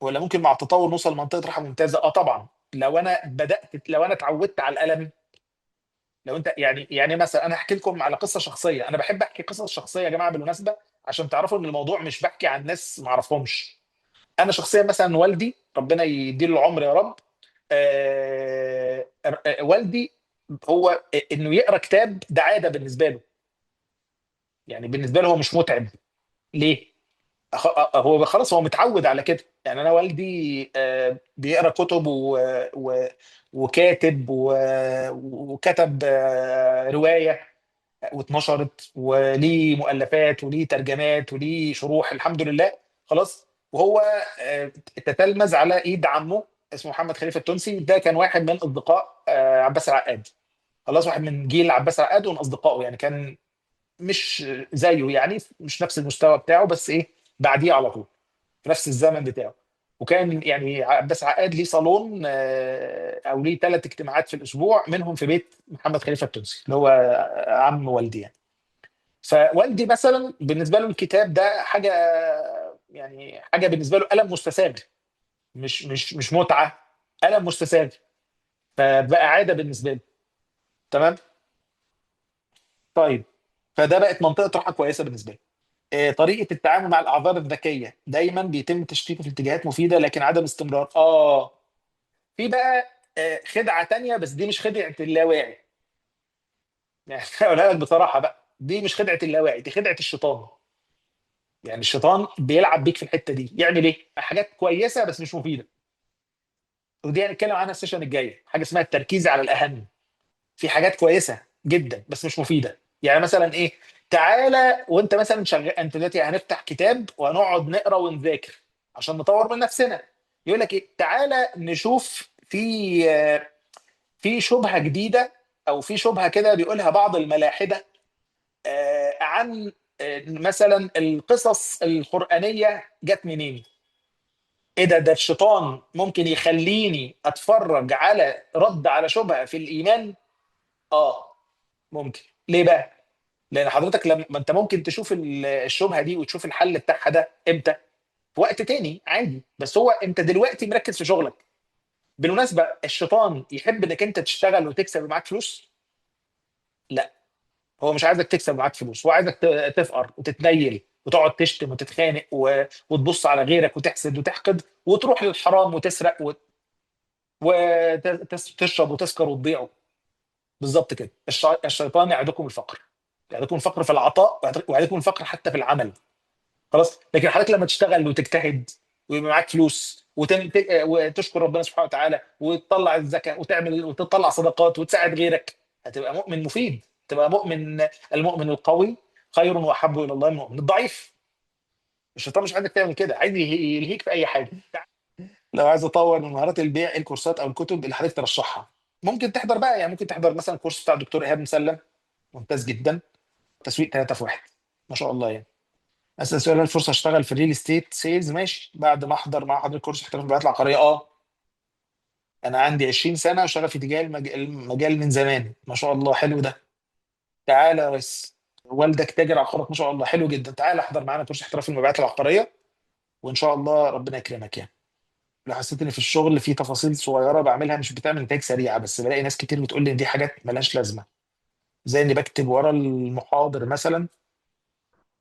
S1: ولا ممكن مع التطور نوصل لمنطقه راحه ممتازه؟ اه طبعا. لو انا اتعودت على الالم. لو انت يعني مثلا انا احكي لكم على قصه شخصيه. انا بحب احكي قصص شخصيه يا جماعه بالمناسبه عشان تعرفوا ان الموضوع مش بحكي عن ناس ما اعرفهمش. انا شخصيا مثلا والدي ربنا يديله العمر يا رب. والدي هو انه يقرا كتاب ده عاده بالنسبه له. يعني بالنسبه له هو مش متعب. ليه؟ هو خلاص هو متعود على كده. يعني انا والدي بيقرا كتب وكاتب وكتب روايه واتنشرت، وليه مؤلفات وليه ترجمات وليه شروح الحمد لله. خلاص. وهو تتلمذ على ايد عمه اسمه محمد خليفه التونسي. ده كان واحد من اصدقاء عباس العقاد. خلاص. واحد من جيل عباس العقاد ومن اصدقائه. يعني كان مش زيه، يعني مش نفس المستوى بتاعه، بس ايه، بعديه على طول في نفس الزمن بتاعه. وكان يعني عباس عقاد ليه صالون او ليه 3 اجتماعات في الاسبوع، منهم في بيت محمد خليفه التونسي اللي هو عم والدي يعني. فوالدي مثلا بالنسبه له الكتاب ده حاجه، يعني حاجه بالنسبه له الم مستساغ. مش متعه. الم مستساغ. فبقى عاده بالنسبه له. تمام. طيب. فده بقت منطقه راحه كويسه بالنسبه لي. طريقه التعامل مع الاعذار الذكيه دايما بيتم تشكيكه في اتجاهات مفيده لكن عدم استمرار. في بقى خدعه تانية، بس دي مش خدعه اللاواعي. يعني اقولها لك بصراحه بقى، دي مش خدعه اللاواعي، دي خدعه الشيطان. يعني الشيطان بيلعب بيك في الحته دي. يعمل ايه؟ حاجات كويسه بس مش مفيده. ودي هنتكلم عنها السيشن الجايه. حاجه اسمها التركيز على الاهم. في حاجات كويسه جدا بس مش مفيده. يعني مثلا ايه؟ تعالى وانت مثلا شغال، انت دلوقتي هنفتح كتاب وهنقعد نقرا ونذاكر عشان نطور من نفسنا. يقول لك ايه؟ تعالى نشوف في شبهه جديده، او في شبهه كده بيقولها بعض الملاحده عن مثلا القصص القرآنية جت منين. ايه ده الشيطان ممكن يخليني اتفرج على رد على شبهة في الايمان. اه ممكن. ليه بقى؟ لان حضرتك لما انت ممكن تشوف الشبهة دي وتشوف الحل بتاعها ده امتى؟ في وقت تاني عادي. بس هو انت دلوقتي مركز في شغلك. بالمناسبة الشيطان يحب انك انت تشتغل وتكسب ومعاك فلوس؟ لا. هو مش عايزك تكسب معاك فلوس. هو عايزك تفقر وتتنيل وتقعد تشتم وتتخانق وتبص على غيرك وتحسد وتحقد وتروح للحرام وتسرق وتشرب وتسكر وتضيعه. بالظبط كده. الشيطان يعدكم الفقر. يعدكم الفقر في العطاء ويعدكم الفقر حتى في العمل. خلاص. لكن حضرتك لما تشتغل وتجتهد ويبقى معاك فلوس وتشكر ربنا سبحانه وتعالى وتطلع الزكاة وتعمل وتطلع صدقات وتساعد غيرك، هتبقى مؤمن مفيد. تبقى مؤمن. المؤمن القوي خير واحب الى الله من المؤمن الضعيف. الشيطان مش عايزك تعمل كده، عايز يلهيك في اي حاجه. لو عايز اطور من مهارات البيع، إيه الكورسات او الكتب اللي حضرتك ترشحها؟ ممكن تحضر بقى، يعني ممكن تحضر مثلا الكورس بتاع الدكتور ايهاب مسلم، ممتاز جدا. تسويق 3 في 1، ما شاء الله يعني. اسال سؤال: هل الفرصه اشتغل في الريل استيت سيلز؟ ماشي، بعد ما احضر مع حضرتك كورس احتراف المبيعات العقاريه. اه، انا عندي 20 سنه وشغال في اتجاه المجال من زمان، ما شاء الله، حلو ده. تعالى يا ريس، والدك تاجر عقارات ما شاء الله، حلو جدا، تعالى احضر معانا كورس احتراف المبيعات العقاريه، وان شاء الله ربنا يكرمك يعني. لو حسيت ان في الشغل في تفاصيل صغيره بعملها مش بتعمل نتائج سريعه، بس بلاقي ناس كتير بتقول لي ان دي حاجات ملهاش لازمه، زي اني بكتب ورا المحاضر مثلا،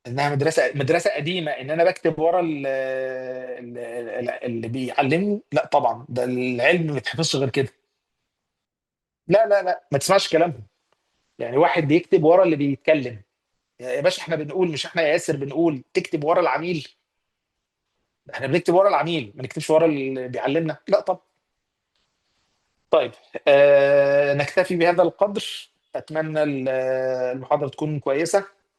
S1: انها مدرسه قديمه، ان انا بكتب ورا اللي بيعلمني. لا طبعا، ده العلم ما بيتحفظش غير كده. لا لا لا، ما تسمعش كلامهم. يعني واحد بيكتب ورا اللي بيتكلم. يا باشا احنا بنقول، مش احنا يا ياسر بنقول تكتب ورا العميل؟ احنا بنكتب ورا العميل، ما نكتبش ورا اللي بيعلمنا. لا طب. طيب، نكتفي بهذا القدر. اتمنى المحاضره تكون كويسه.